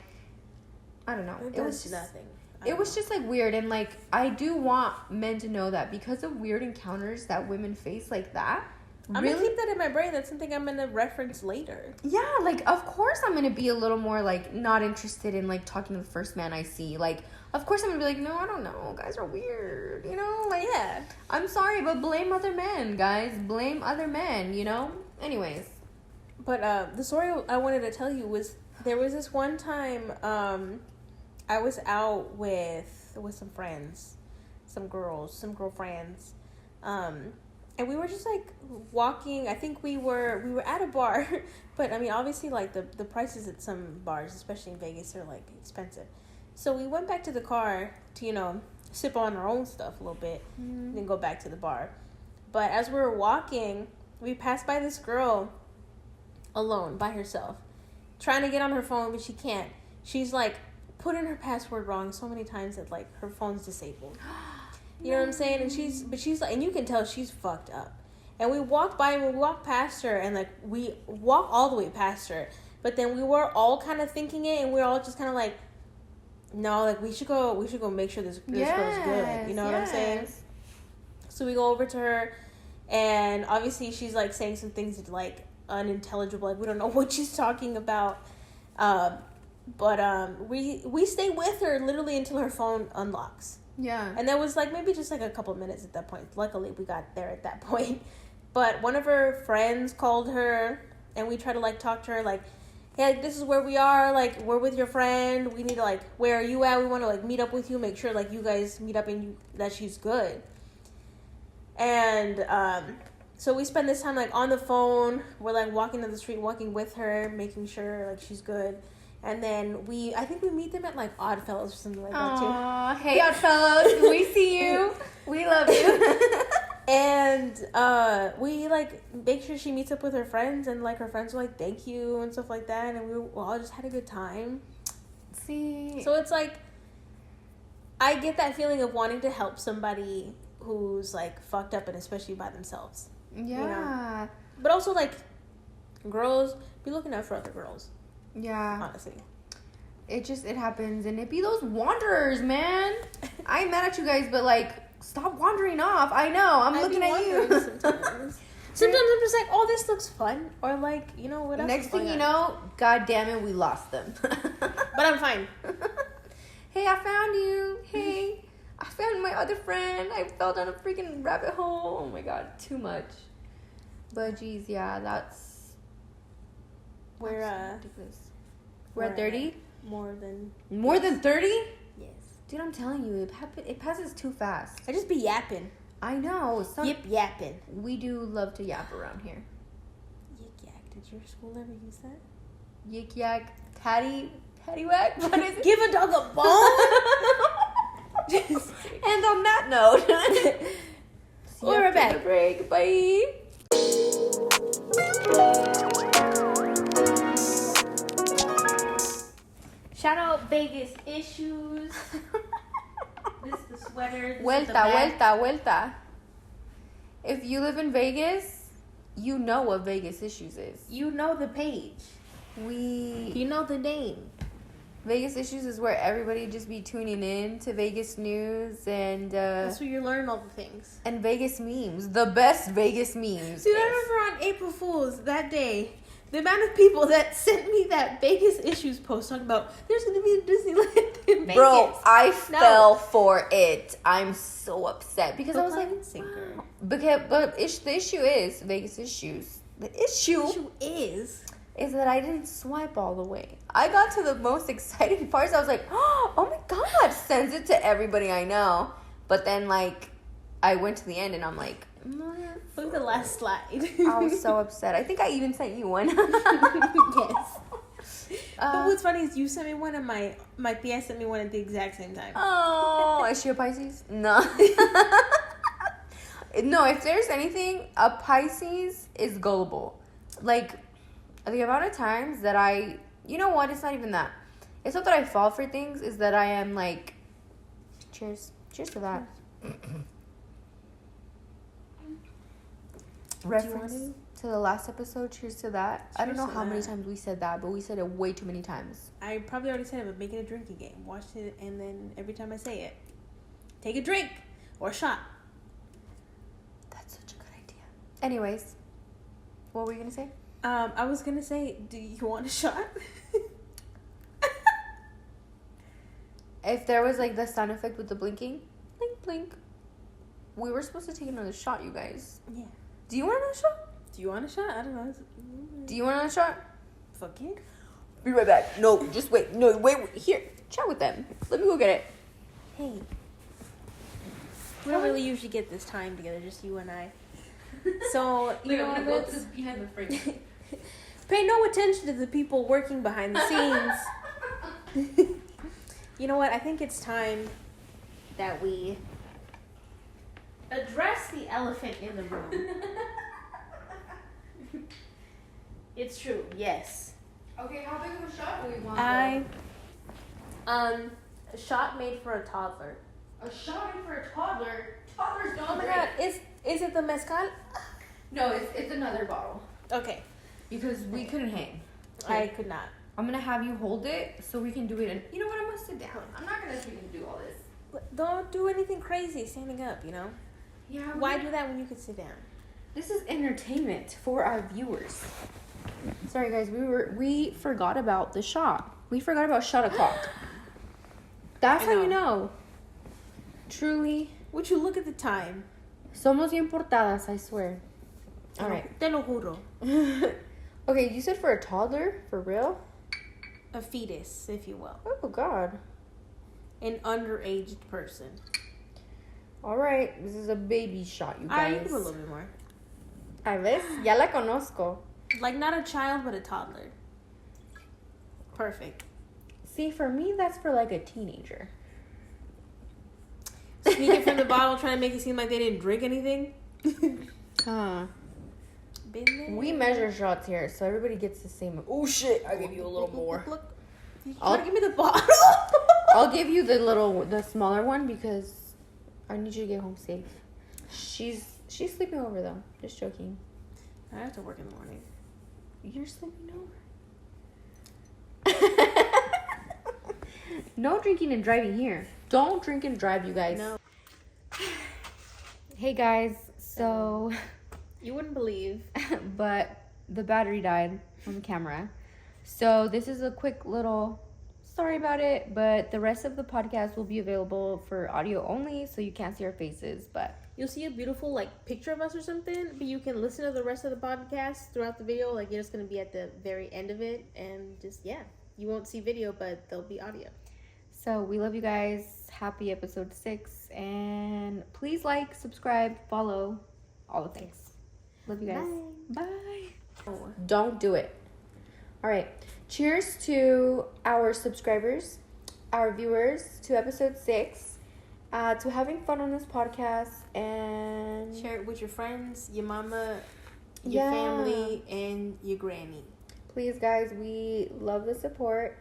I don't know. It was just nothing. It was just like weird, and like I do want men to know that because of weird encounters that women face like that. I'm gonna keep that in my brain. That's something I'm gonna reference later. Yeah, like of course I'm gonna be a little more like not interested in like talking to the first man I see. Like Of course, I'm gonna be like, no, I don't know. Guys are weird, you know? Like, Yeah. I'm sorry, but blame other men, guys. Blame other men, you know? Anyways. But the story I wanted to tell you was, there was this one time I was out with some friends, some girlfriends, and we were just like walking. I think we were at a bar, but I mean, obviously, like the prices at some bars, especially in Vegas, are like expensive. So we went back to the car to, you know, sip on our own stuff a little bit, and then go back to the bar. But as we were walking, we passed by this girl alone by herself, trying to get on her phone, but she can't. She's like put in her password wrong so many times that like her phone's disabled. You know what I'm saying? And she's like, and you can tell she's fucked up. And we walked past her, and like we walked all the way past her, but then we were all kind of thinking it, and we were all just kind of like, no, like we should go make sure this girl's good. You know what I'm saying? So we go over to her, and obviously she's like saying some things that like unintelligible, like we don't know what she's talking about. But we stay with her literally until her phone unlocks. Yeah. And that was like maybe just like a couple minutes at that point. Luckily we got there at that point. But one of her friends called her, and we tried to like talk to her like, hey, like, this is where we are, like we're with your friend, we need to like, where are you at, we want to like meet up with you, make sure like you guys meet up and that she's good. And so we spend this time like on the phone, we're like walking down the street, walking with her, making sure like she's good. And then I think we meet them at like Oddfellows or something like that too. Aww, hey Oddfellows, we see you, we love you. And we like make sure she meets up with her friends, and like her friends were like thank you and stuff like that, and we all just had a good time. See, so it's like I get that feeling of wanting to help somebody who's like fucked up, and especially by themselves. Yeah. You know? But also like girls, be looking out for other girls. Yeah. Honestly. It happens, and it be those wanderers, man. I ain't mad at you guys, but like, stop wandering off. I know, I'm looking at you. Sometimes I'm just like, oh, this looks fun, or like, you know, what else? Next thing you know, god damn it, we lost them. But I'm fine. Hey, I found you. Hey, I found my other friend. I fell down a freaking rabbit hole. Oh my god, too much. But geez, yeah, that's we're ridiculous. We're at 30. More than 30. Yes, dude, I'm telling you, it passes too fast. I just be yapping. I know. Yapping. We do love to yap around here. Yik yak. Did your school ever use that? Yik yak, paddywhack. What is it? Give a dog a bone. And on that note, we're back. Break. Bye. Shout out Vegas Issues. This is the sweater. Vuelta. If you live in Vegas, you know what Vegas Issues is. You know the page. You know the name. Vegas Issues is where everybody just be tuning in to Vegas news, and that's where you learn all the things. And Vegas memes. The best Vegas memes. Dude, I remember on April Fool's that day, the amount of people that sent me that Vegas Issues post talking about there's going to be a Disneyland in Vegas. Bro, I fell for it. I'm so upset because I was like, wow. But the issue is Vegas Issues. The issue is that I didn't swipe all the way. I got to the most exciting parts. I was like, oh my god, sends it to everybody I know. But then like I went to the end and I'm like, look at the last slide. I was so upset. I think I even sent you one. Yes. But what's funny is you sent me one and my Thea sent me one at the exact same time. Oh, is she a Pisces? No. No, if there's anything, a Pisces is gullible. Like, the amount of times that you know what, it's not even that. It's not that I fall for things, it's that I am like, cheers to that. Reference to the last episode, cheers to that. I don't know how many times we said that, but we said it way too many times. I probably already said it, but make it a drinking game. Watch it, and then every time I say it, take a drink or a shot. That's such a good idea. Anyways, what were you gonna say? I was gonna say, do you want a shot? if there was like the sound effect with the blinking, blink, blink. We were supposed to take another shot, you guys. Yeah. Do you want another shot? Do you want a shot? I don't know. Do you want another shot? Fuck yeah. Be right back. No, just wait. No, wait. Here, chat with them. Let me go get it. Hey. We don't really usually get this time together, just you and I. So, you know, let's behind the fridge. pay no attention to the people working behind the scenes. You know what? I think it's time that we address the elephant in the room. It's true, yes. Okay, how big of a shot do we want? A shot made for a toddler. A shot made for a toddler? Toddlers don't Oh my drink. god, is it the mezcal? No, it's another bottle. Okay. Because we couldn't hang. I could not. I'm gonna have you hold it so we can do it. And you know what? I'm gonna sit down. I'm not gonna freaking do all this. But don't do anything crazy standing up, you know? Yeah. Why do that when you could sit down? This is entertainment for our viewers. Sorry guys, we forgot about the shot. We forgot about shot o'clock. That's how you know. Truly. Would you look at the time? Somos bien portadas, I swear. All right. Te lo juro. Okay, you said for a toddler? For real? A fetus, if you will. Oh, God. An underaged person. All right. This is a baby shot, you Alright, you guys. can do a little bit more. A ves? Ya la conozco. Like, not a child, but a toddler. Perfect. See, for me, that's for like a teenager. Sneaking from the bottle, trying to make it seem like they didn't drink anything. Huh. Been there. We measure shots here, so everybody gets the same. Oh, shit. I'll give you a little more. Look. You I'll- try to give me the bottle. I'll give you the smaller one because I need you to get home safe. She's sleeping over though. Just joking. I have to work in the morning. You're sleeping over? No drinking and driving here. Don't drink and drive, you guys. No. Hey guys, so You wouldn't believe. but the battery died on the camera. So this is a quick little sorry about it, but the rest of the podcast will be available for audio only, so you can't see our faces, but You'll see a beautiful, like, picture of us or something, but you can listen to the rest of the podcast throughout the video. Like, you're just going to be at the very end of it, and just, yeah. You won't see video, but there'll be audio. so we love you guys. Happy episode 6, and please like, subscribe, follow, all the things. Love you guys. Bye. Don't do it. All right. Cheers to our subscribers, our viewers, to episode 6, to having fun on this podcast, and Share it with your friends, your mama, your family, and your granny. please, guys, we love the support.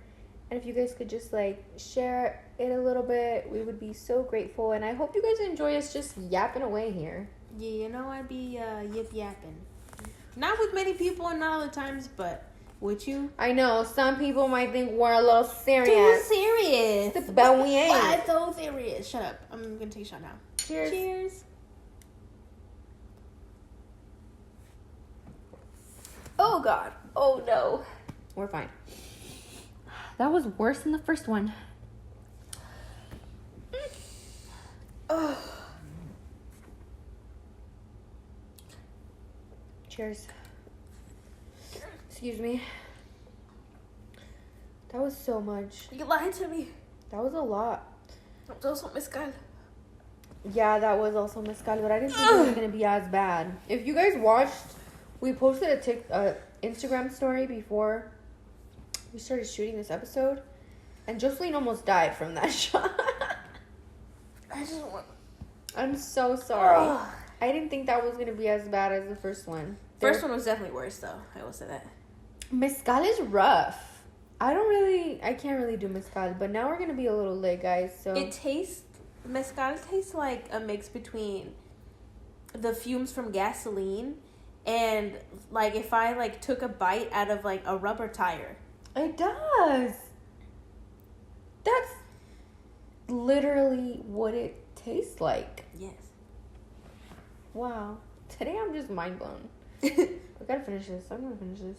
And if you guys could just like share it a little bit, we would be so grateful. And I hope you guys enjoy us just yapping away here. Yeah, you know, I'd be yip yapping. Not with many people and not all the times, but with you. I know some people might think we're a little Too serious, serious. but we ain't. Why so serious? Shut up. I'm gonna take a shot now. Cheers. Cheers. Oh God. Oh no. We're fine. That was worse than the first one. Oh. Cheers. Excuse me. That was so much. You lied to me. That was a lot. That was also mezcal. Yeah, that was also mezcal, but I didn't think it was gonna be as bad. If you guys watched, we posted a Instagram story before we started shooting this episode, and Jocelyn almost died from that shot. I just want. I'm so sorry. Ugh. I didn't think that was gonna be as bad as the first one. First one was definitely worse, though. I will say that. Mezcal is rough. I can't really do mezcal, but now we're gonna be a little lit, guys. So Mezcal tastes like a mix between the fumes from gasoline and like if I like took a bite out of like a rubber tire. it does. That's literally what it tastes like. Yes. Wow. Today I'm just mind blown. We gotta finish this. I'm gonna finish this.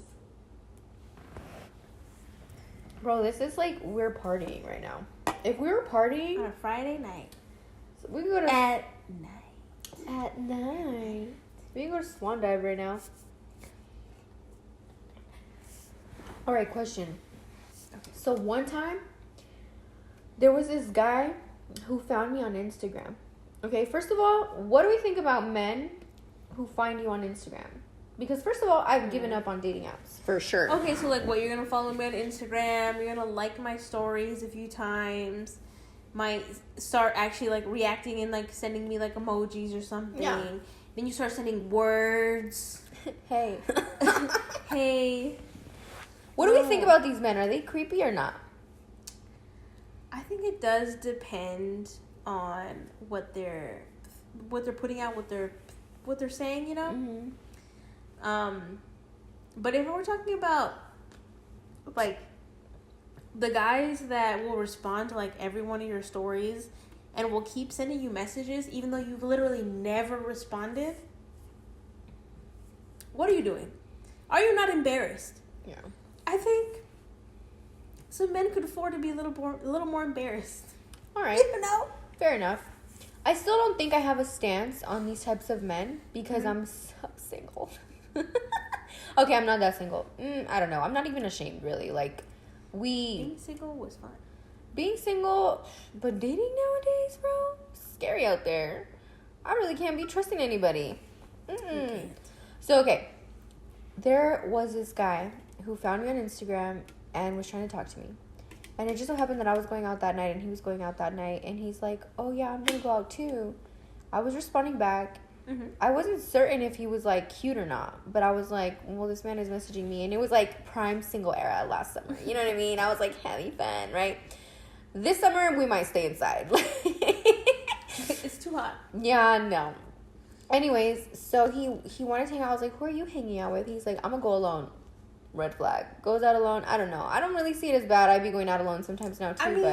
Bro, this is like we're partying right now. If we were partying on a Friday night, so we could go to at night, we can go to Swan Dive right now. All right, question. Okay. So one time, there was this guy who found me on Instagram. Okay, first of all, what do we think about men who find you on Instagram? Because first of all, I've given up on dating apps for sure. Okay, so like, what, you're gonna follow me on Instagram? You're gonna like my stories a few times. Might start actually like reacting and like sending me like emojis or something. Yeah. Then you start sending words. Hey. Hey. What do we think about these men? Are they creepy or not? I think it does depend on what they're putting out, what they're saying, you know. Mm-hmm. But if we're talking about like the guys that will respond to like every one of your stories and will keep sending you messages even though you've literally never responded, what are you doing? Are you not embarrassed? Yeah. I think some men could afford to be a little more embarrassed. All right. You know? Fair enough. I still don't think I have a stance on these types of men because I'm single. Okay, I'm not that single. I don't know. I'm not even ashamed, really. Like, Being single was fun. Being single, but dating nowadays, bro, scary out there. I really can't be trusting anybody. So, okay. There was this guy who found me on Instagram and was trying to talk to me. And it just so happened that I was going out that night and he was going out that night. And he's like, oh, yeah, I'm going to go out too. I was responding back. I wasn't certain if he was, like, cute or not. But I was like, well, this man is messaging me. And it was, like, prime single era last summer. You know what I mean? I was, like, having fun, right? This summer, we might stay inside. It's too hot. Yeah, no. Anyways, so he wanted to hang out. I was like, who are you hanging out with? He's like, I'm going to go alone. Red flag. Goes out alone. I don't know. I don't really see it as bad. I'd be going out alone sometimes now, too. I mean,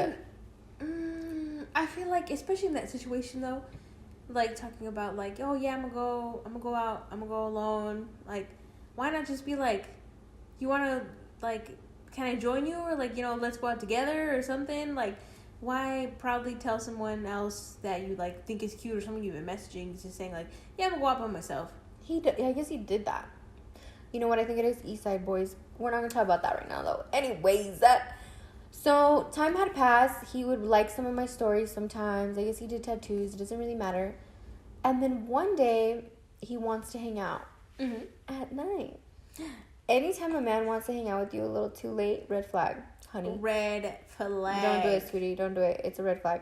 but I feel like, especially in that situation, though, like, talking about, like, oh, yeah, I'm gonna go out, I'm gonna go alone. Like, why not just be like, you want to, like, can I join you? Or, like, you know, let's go out together or something. Like, why proudly tell someone else that you, like, think is cute or someone you've been messaging, just saying, like, yeah, I'm gonna go out by myself. I guess he did that. You know what I think it is? East Side Boys. We're not going to talk about that right now, though. Anyways, so time had passed. He would like some of my stories sometimes. I guess he did tattoos. It doesn't really matter. And then one day, he wants to hang out at night. Anytime a man wants to hang out with you a little too late, red flag, honey. Red flag. Don't do it, sweetie. Don't do it. It's a red flag.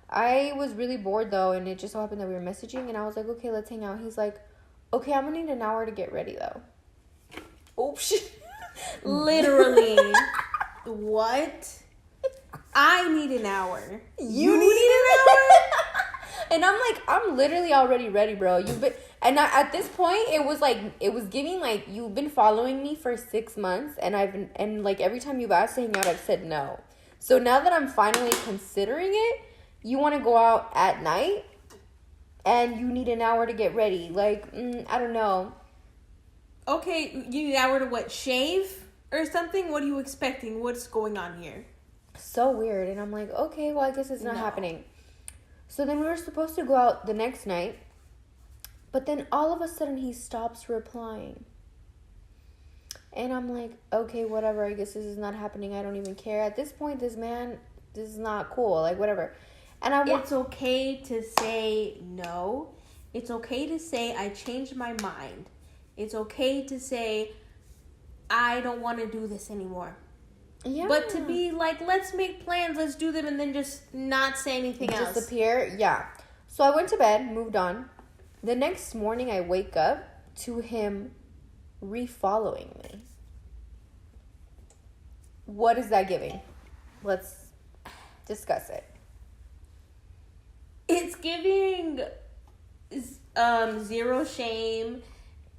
I was really bored, though, and it just so happened that we were messaging, and I was like, okay, let's hang out. He's like, okay, I'm going to need an hour to get ready, though. Oops. Literally. What? I need an hour. You need an hour? And I'm like, I'm literally already ready, bro. At this point, it was giving like, you've been following me for 6 months, and like every time you've asked to hang out, I've said no. So now that I'm finally considering it, you want to go out at night, and you need an hour to get ready. Like, I don't know. Okay, you need an hour to what, shave or something? What are you expecting? What's going on here? So weird. And I'm like, okay, well, I guess it's not happening. So then we were supposed to go out the next night. But then all of a sudden he stops replying. And I'm like, okay, whatever. I guess this is not happening. I don't even care. At this point, this is not cool. Like, whatever. And it's okay to say no. It's okay to say I changed my mind. It's okay to say, I don't want to do this anymore. Yeah. But to be like, let's make plans, let's do them, and then just not say anything else. Disappear, yeah. So I went to bed, moved on. The next morning, I wake up to him refollowing me. What is that giving? Let's discuss it. It's giving zero shame,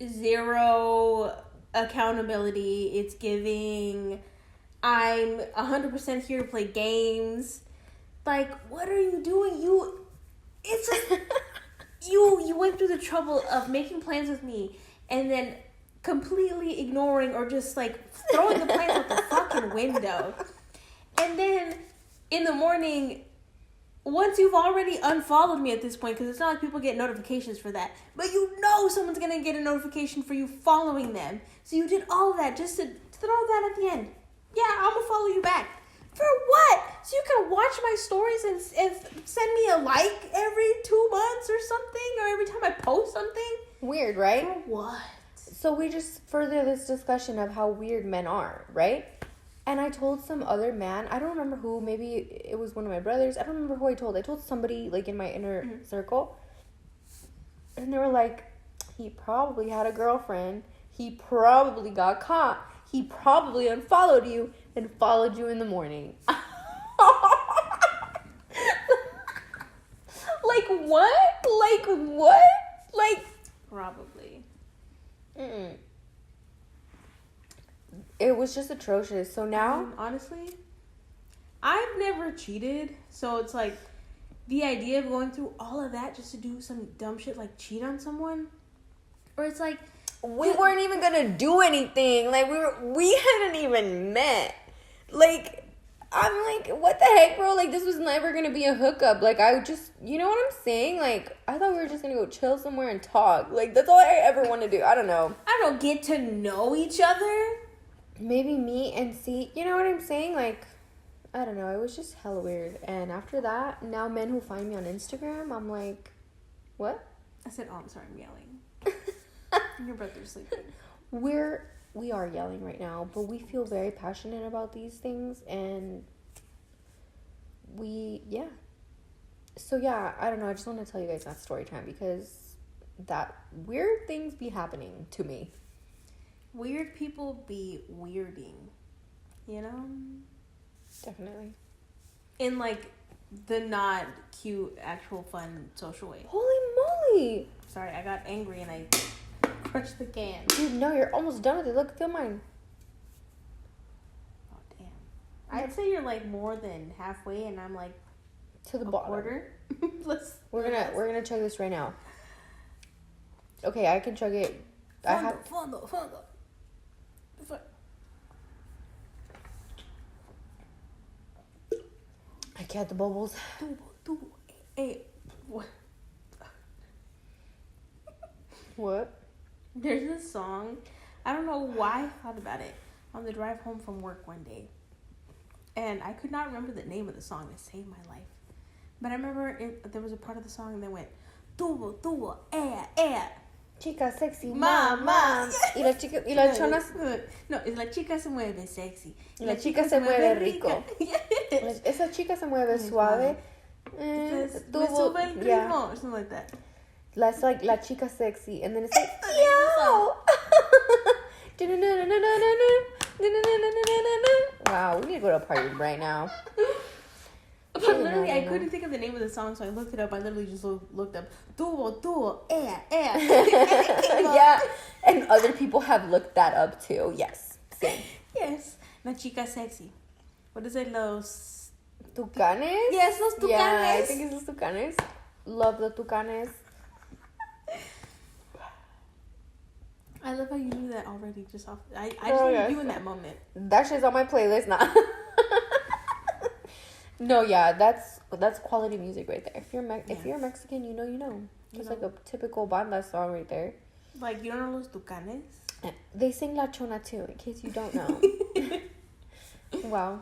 zero accountability. It's giving, I'm 100% here to play games. Like, what are you doing? You went through the trouble of making plans with me and then completely ignoring or just like throwing the plans out the fucking window. And then in the morning, once you've already unfollowed me at this point, because it's not like people get notifications for that, but you know someone's going to get a notification for you following them. So you did all of that just to throw that at the end. Yeah, I'm going to follow you back. For what? So you can watch my stories and send me a like every 2 months or something, or every time I post something? Weird, right? For what? So we just further this discussion of how weird men are, right? And I told some other man, I don't remember who, maybe it was one of my brothers. I don't remember who I told. I told somebody, like, in my inner circle. And they were like, he probably had a girlfriend. He probably got caught. He probably unfollowed you and followed you in the morning. Like, what? Like, what? Like... Probably. Mm-mm. It was just atrocious. So now... honestly, I've never cheated. So it's like, the idea of going through all of that just to do some dumb shit like cheat on someone. Or it's like... We weren't even gonna do anything. Like, we hadn't even met. Like, I'm like, what the heck, bro? Like, this was never gonna be a hookup. Like, I just, you know what I'm saying? Like, I thought we were just gonna go chill somewhere and talk. Like, that's all I ever want to do. I don't know. I don't get to know each other. Maybe meet and see. You know what I'm saying? Like, I don't know. It was just hella weird. And after that, now men who find me on Instagram, I'm like, what? I said, oh, I'm sorry, I'm yelling. Your brother's sleeping. We are yelling right now, but we feel very passionate about these things, and so yeah, I don't know, I just want to tell you guys that story time, because that weird things be happening to me. Weird people be weirding, you know? Definitely. In, like, the not cute, actual fun social way. Holy moly! Sorry, I got angry and I crushed the can. Dude, no, you're almost done with it. Look, feel mine. Oh, damn. I'd say you're, like, more than halfway, and I'm, like, to the a bottom. quarter. We're gonna chug this right now. Okay, I can chug it. Fondo. I can't the bubbles. Hey, what? What? There's this song. I don't know why I thought about it on the drive home from work one day. And I could not remember the name of the song that saved my life. But I remember there was a part of the song that went, tubo, Chica sexy, mamá. Y las chonas. No, es la chica se mueve sexy. Y la chica se mueve rico. Esa chica se mueve suave. Me sube el ritmo, or something like that. That's like la chica sexy, and then it's like, yo. Wow, we need to go to a party right now. But literally, I couldn't think of the name of the song, so I looked it up. I literally just looked up, tubo, Yeah, and other people have looked that up too. Yes, same. Yes, la chica sexy. What is it, los tucanes? Yes, los tucanes. Yeah, I think it's los tucanes. Love the tucanes. I love how you knew that already. Just off, I just knew you in that moment. That shit's on my playlist now. No, yeah, that's quality music right there. If you're Mexican, you know. It's like a typical banda song right there. Like, you don't know los tucanes? They sing La Chona too, in case you don't know. Wow.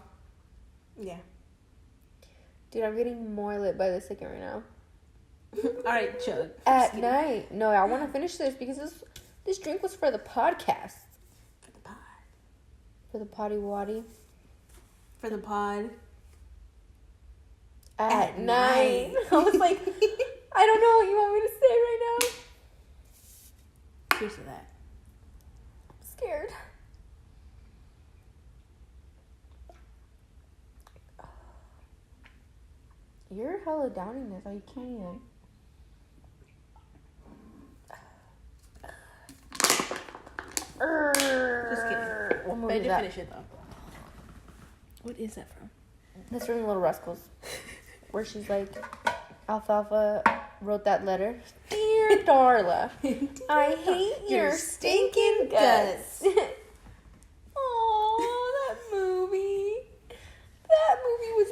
Yeah. Dude, I'm getting more lit by the second right now. All right, chug. At night. No, I want to finish this because this drink was for the podcast. For the pod. For the potty waddy. For the pod. At night. I was like, I don't know what you want me to say right now. Cheers to that. I'm scared. You're hella downing this. I can't even. Just kidding. What movie But I is did that? finish it though. What is that from? That's from Little Rascals, where she's like, Alfalfa wrote that letter. Dear Darla, I hate your stinking guts. Oh, that movie. That movie was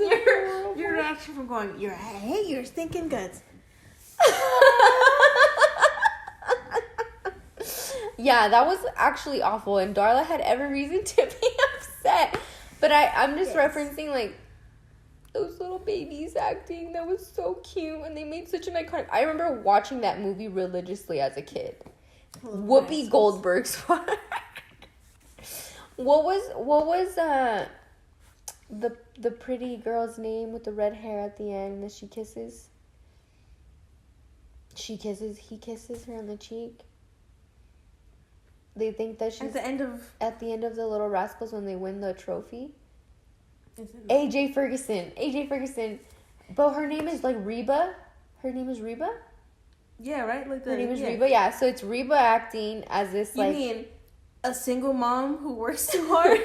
going, I hate your stinking guts. Yeah, that was actually awful, and Darla had every reason to be upset. But I'm just referencing, like, those little babies acting. That was so cute, and they made such an iconic... I remember watching that movie religiously as a kid. Whoopi Goldberg's What was the pretty girl's name with the red hair at the end that she kisses? He kisses her on the cheek. They think that she's... At the end of The Little Rascals when they win the trophy. AJ Ferguson. But her name is, like, Reba. Her name is Reba? Yeah, right? Like her name is Reba, yeah. So it's Reba acting as this, like... You mean a single mom who works too hard?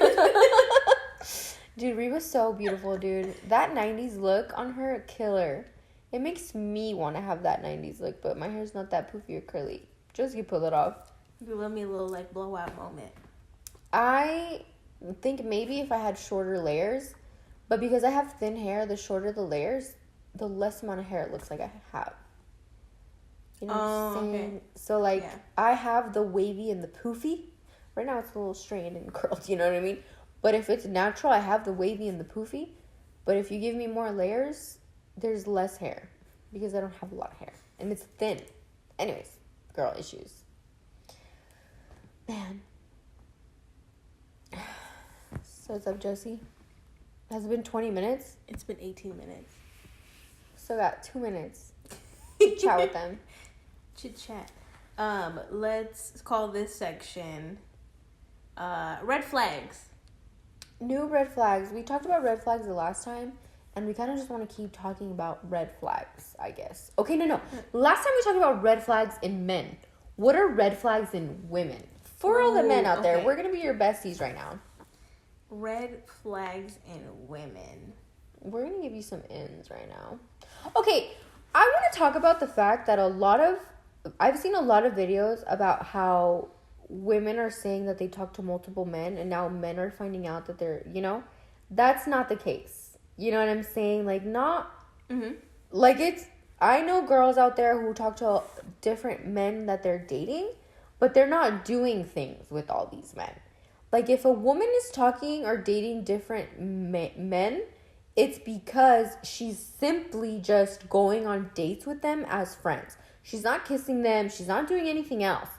Dude, Reba's so beautiful, dude. That 90s look on her, killer. It makes me want to have that 90s look, but my hair's not that poofy or curly. Just you pull it off. You love me a little, like, blowout moment. I think maybe if I had shorter layers, but because I have thin hair, the shorter the layers, the less amount of hair it looks like I have. You know what I'm saying? Okay. So, like, I have the wavy and the poofy. Right now it's a little strained and curled, you know what I mean? But if it's natural, I have the wavy and the poofy. But if you give me more layers, there's less hair. Because I don't have a lot of hair. And it's thin. Anyways, girl issues. Man. So what's up, Josie? Has it been 20 minutes? It's been 18 minutes. Still got 2 minutes to chat with them. Chit chat. Let's call this section red flags. New red flags. We talked about red flags the last time, and we kind of just want to keep talking about red flags, I guess. Okay, no. Last time we talked about red flags in men. What are red flags in women? For all the men out there, we're going to be your besties right now. Red flags in women. We're going to give you some ins right now. Okay, I want to talk about the fact that I've seen a lot of videos about how women are saying that they talk to multiple men, and now men are finding out that they're, that's not the case. You know what I'm saying? Like, not, like, I know girls out there who talk to different men that they're dating, but they're not doing things with all these men. Like, if a woman is talking or dating different men, it's because she's simply just going on dates with them as friends. She's not kissing them. She's not doing anything else.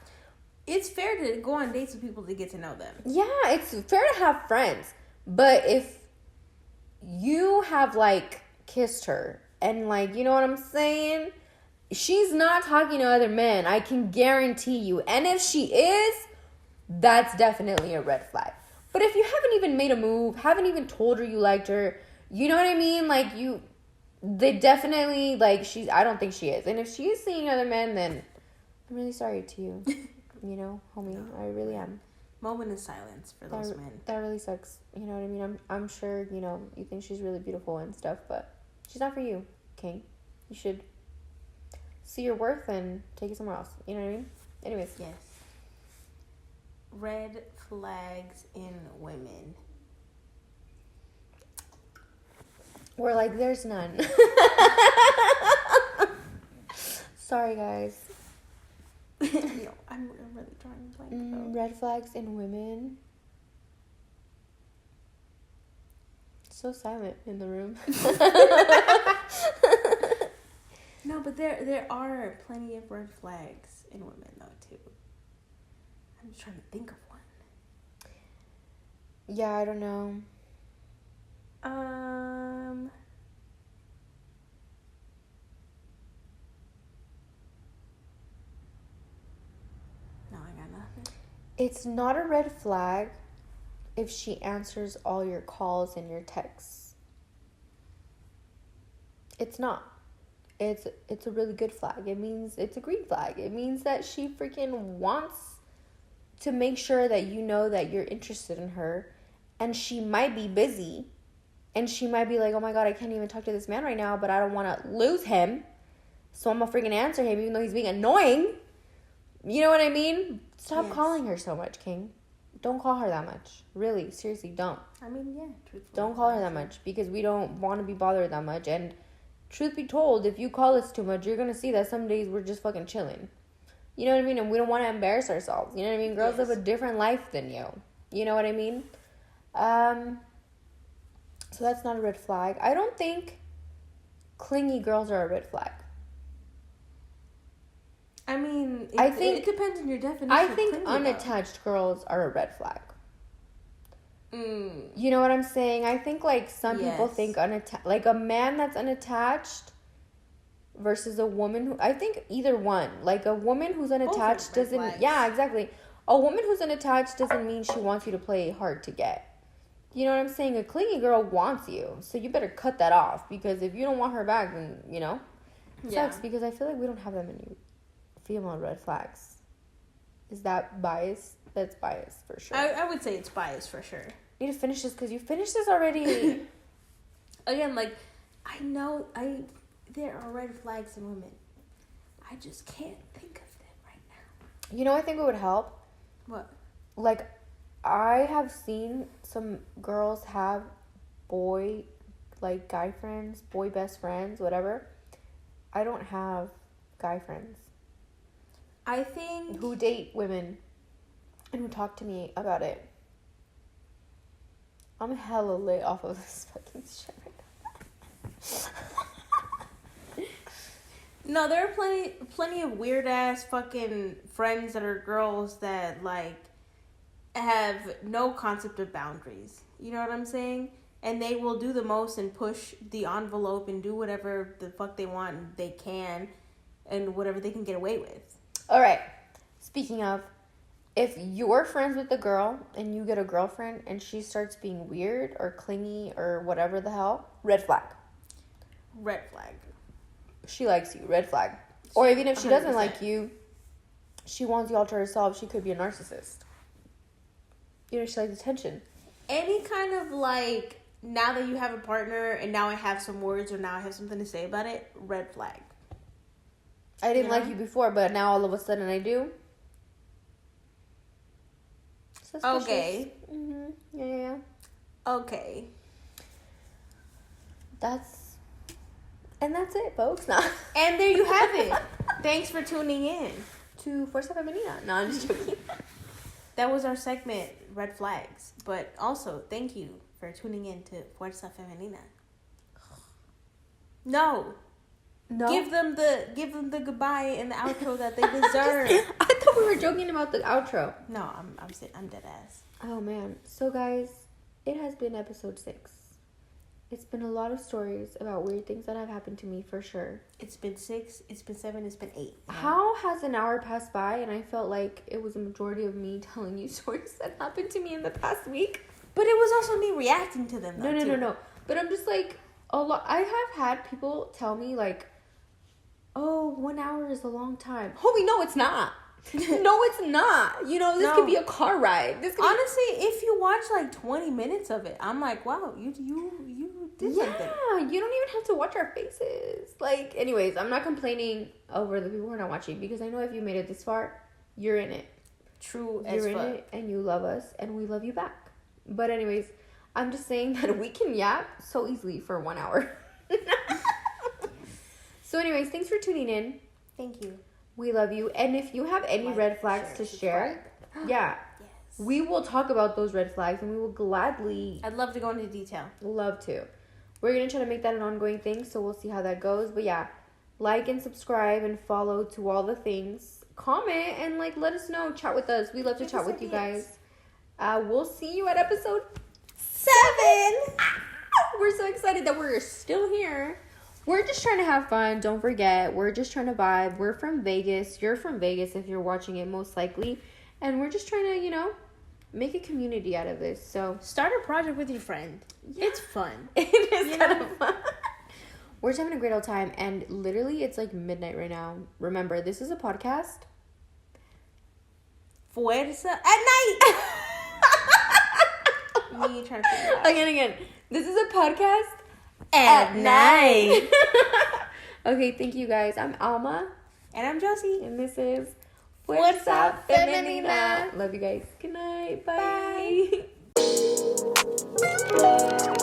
It's fair to go on dates with people to get to know them. Yeah, it's fair to have friends. But if you have, like, kissed her and, like, you know what I'm saying? She's not talking to other men. I can guarantee you. And if she is, that's definitely a red flag. But if you haven't even made a move, haven't even told her you liked her, you know what I mean? Like, they definitely, like, I don't think she is. And if she is seeing other men, then I'm really sorry to you. You know, homie, I really am. Moment of silence for those men. That really sucks. You know what I mean? I'm sure, you think she's really beautiful and stuff, but she's not for you, King. You should see your worth and take it somewhere else. You know what I mean? Anyways. Yes. Red flags in women. We're like, there's none. Sorry, guys. Yo, I'm really drawing blank. Red flags in women. So silent in the room. No, but there are plenty of red flags in women, though, too. I'm just trying to think of one. Yeah, I don't know. No, I got nothing. It's not a red flag if she answers all your calls and your texts. It's not. It's a really good flag. It means it's a green flag. It means that she freaking wants to make sure that you know that you're interested in her, and she might be busy, and she might be like, oh my god, I can't even talk to this man right now, but I don't want to lose him, so I'm gonna freaking answer him even though he's being annoying. You know what I mean? Stop calling her so much, King. Don't call her that much. Really, seriously, don't. I mean, yeah, truthfully. Don't call her that much because we don't want to be bothered that much, and truth be told, if you call us too much, you're going to see that some days we're just fucking chilling. You know what I mean? And we don't want to embarrass ourselves. You know what I mean? Girls live a different life than you. You know what I mean? So that's not a red flag. I don't think clingy girls are a red flag. I mean, it depends on your definition. I think unattached girls are a red flag. You know what I'm saying? I think, like, some people think like a man that's unattached versus a woman who, I think either one. Like, a woman who's unattached doesn't, yeah, exactly. A woman who's unattached doesn't mean she wants you to play hard to get. You know what I'm saying? A clingy girl wants you, so you better cut that off, because if you don't want her back, then, you know, it sucks, because I feel like we don't have that many female red flags. Is that biased? That's biased for sure. I would say it's biased for sure. You need to finish this because you finished this already. Again, like, I know there are red flags in women. I just can't think of them right now. You know, I think it would help. What? Like, I have seen some girls have guy friends, boy best friends, whatever. I don't have guy friends. I think... Who date women and who talk to me about it. I'm hella lit off of this fucking shit right now. No, there are plenty of weird ass fucking friends that are girls that, like, have no concept of boundaries. You know what I'm saying? And they will do the most and push the envelope and do whatever the fuck they want and they can, and whatever they can get away with. All right. Speaking of, if you're friends with a girl and you get a girlfriend and she starts being weird or clingy or whatever the hell, red flag. Red flag. She likes you, red flag. Or even if she 100%. Doesn't like you, she wants you all to herself, she could be a narcissist. You know, she likes attention. Any kind of, like, now that you have a partner and now I have some words or now I have something to say about it, red flag. I didn't like you before, but now all of a sudden I do. Suspicious. Okay. Mm-hmm. Yeah. Okay. That's it, folks. No. And there you have it. Thanks for tuning in to Fuerza Femenina. No, I'm just joking. That was our segment, Red Flags. But also, thank you for tuning in to Fuerza Femenina. No. Give them the goodbye and the outro that they deserve. I thought we were joking about the outro. No, I'm dead ass. Oh man. So guys, it has been episode 6. It's been a lot of stories about weird things that have happened to me for sure. It's been 6, it's been 7, it's been 8. How has an hour passed by and I felt like it was a majority of me telling you stories that happened to me in the past week? But it was also me reacting to them though. No. But I'm just like, I have had people tell me like, oh, 1 hour is a long time. Homie, no, it's not. No, it's not. You know, this could be a car ride. Honestly, if you watch like 20 minutes of it, I'm like, wow, you did something. Yeah, you don't even have to watch our faces. Like, anyways, I'm not complaining over the people who are not watching, because I know if you made it this far, you're in it. True as fuck. You're in it, and you love us, and we love you back. But anyways, I'm just saying that we can yap so easily for 1 hour. So anyways, thanks for tuning in. Thank you. We love you. And if you have any red flags to share, yes, we will talk about those red flags, and we will gladly... I'd love to go into detail. Love to. We're going to try to make that an ongoing thing, so we'll see how that goes. But yeah, like and subscribe and follow to all the things. Comment and like let us know. Chat with us. We love to chat with you guys. We'll see you at episode 7. We're so excited that we're still here. We're just trying to have fun. Don't forget, we're just trying to vibe. We're from Vegas. You're from Vegas if you're watching it, most likely. And we're just trying to, you know, make a community out of this. So start a project with your friend. Yeah. It's fun. It is kind of fun. We're just having a great old time. And literally, it's like midnight right now. Remember, this is a podcast. Fuerza at night. Me trying to figure it out. Again. This is a podcast at night. Okay, thank you guys. I'm Alma. And I'm Josie. And this is Fuerza Femenina. Love you guys. Good night. Bye. Bye.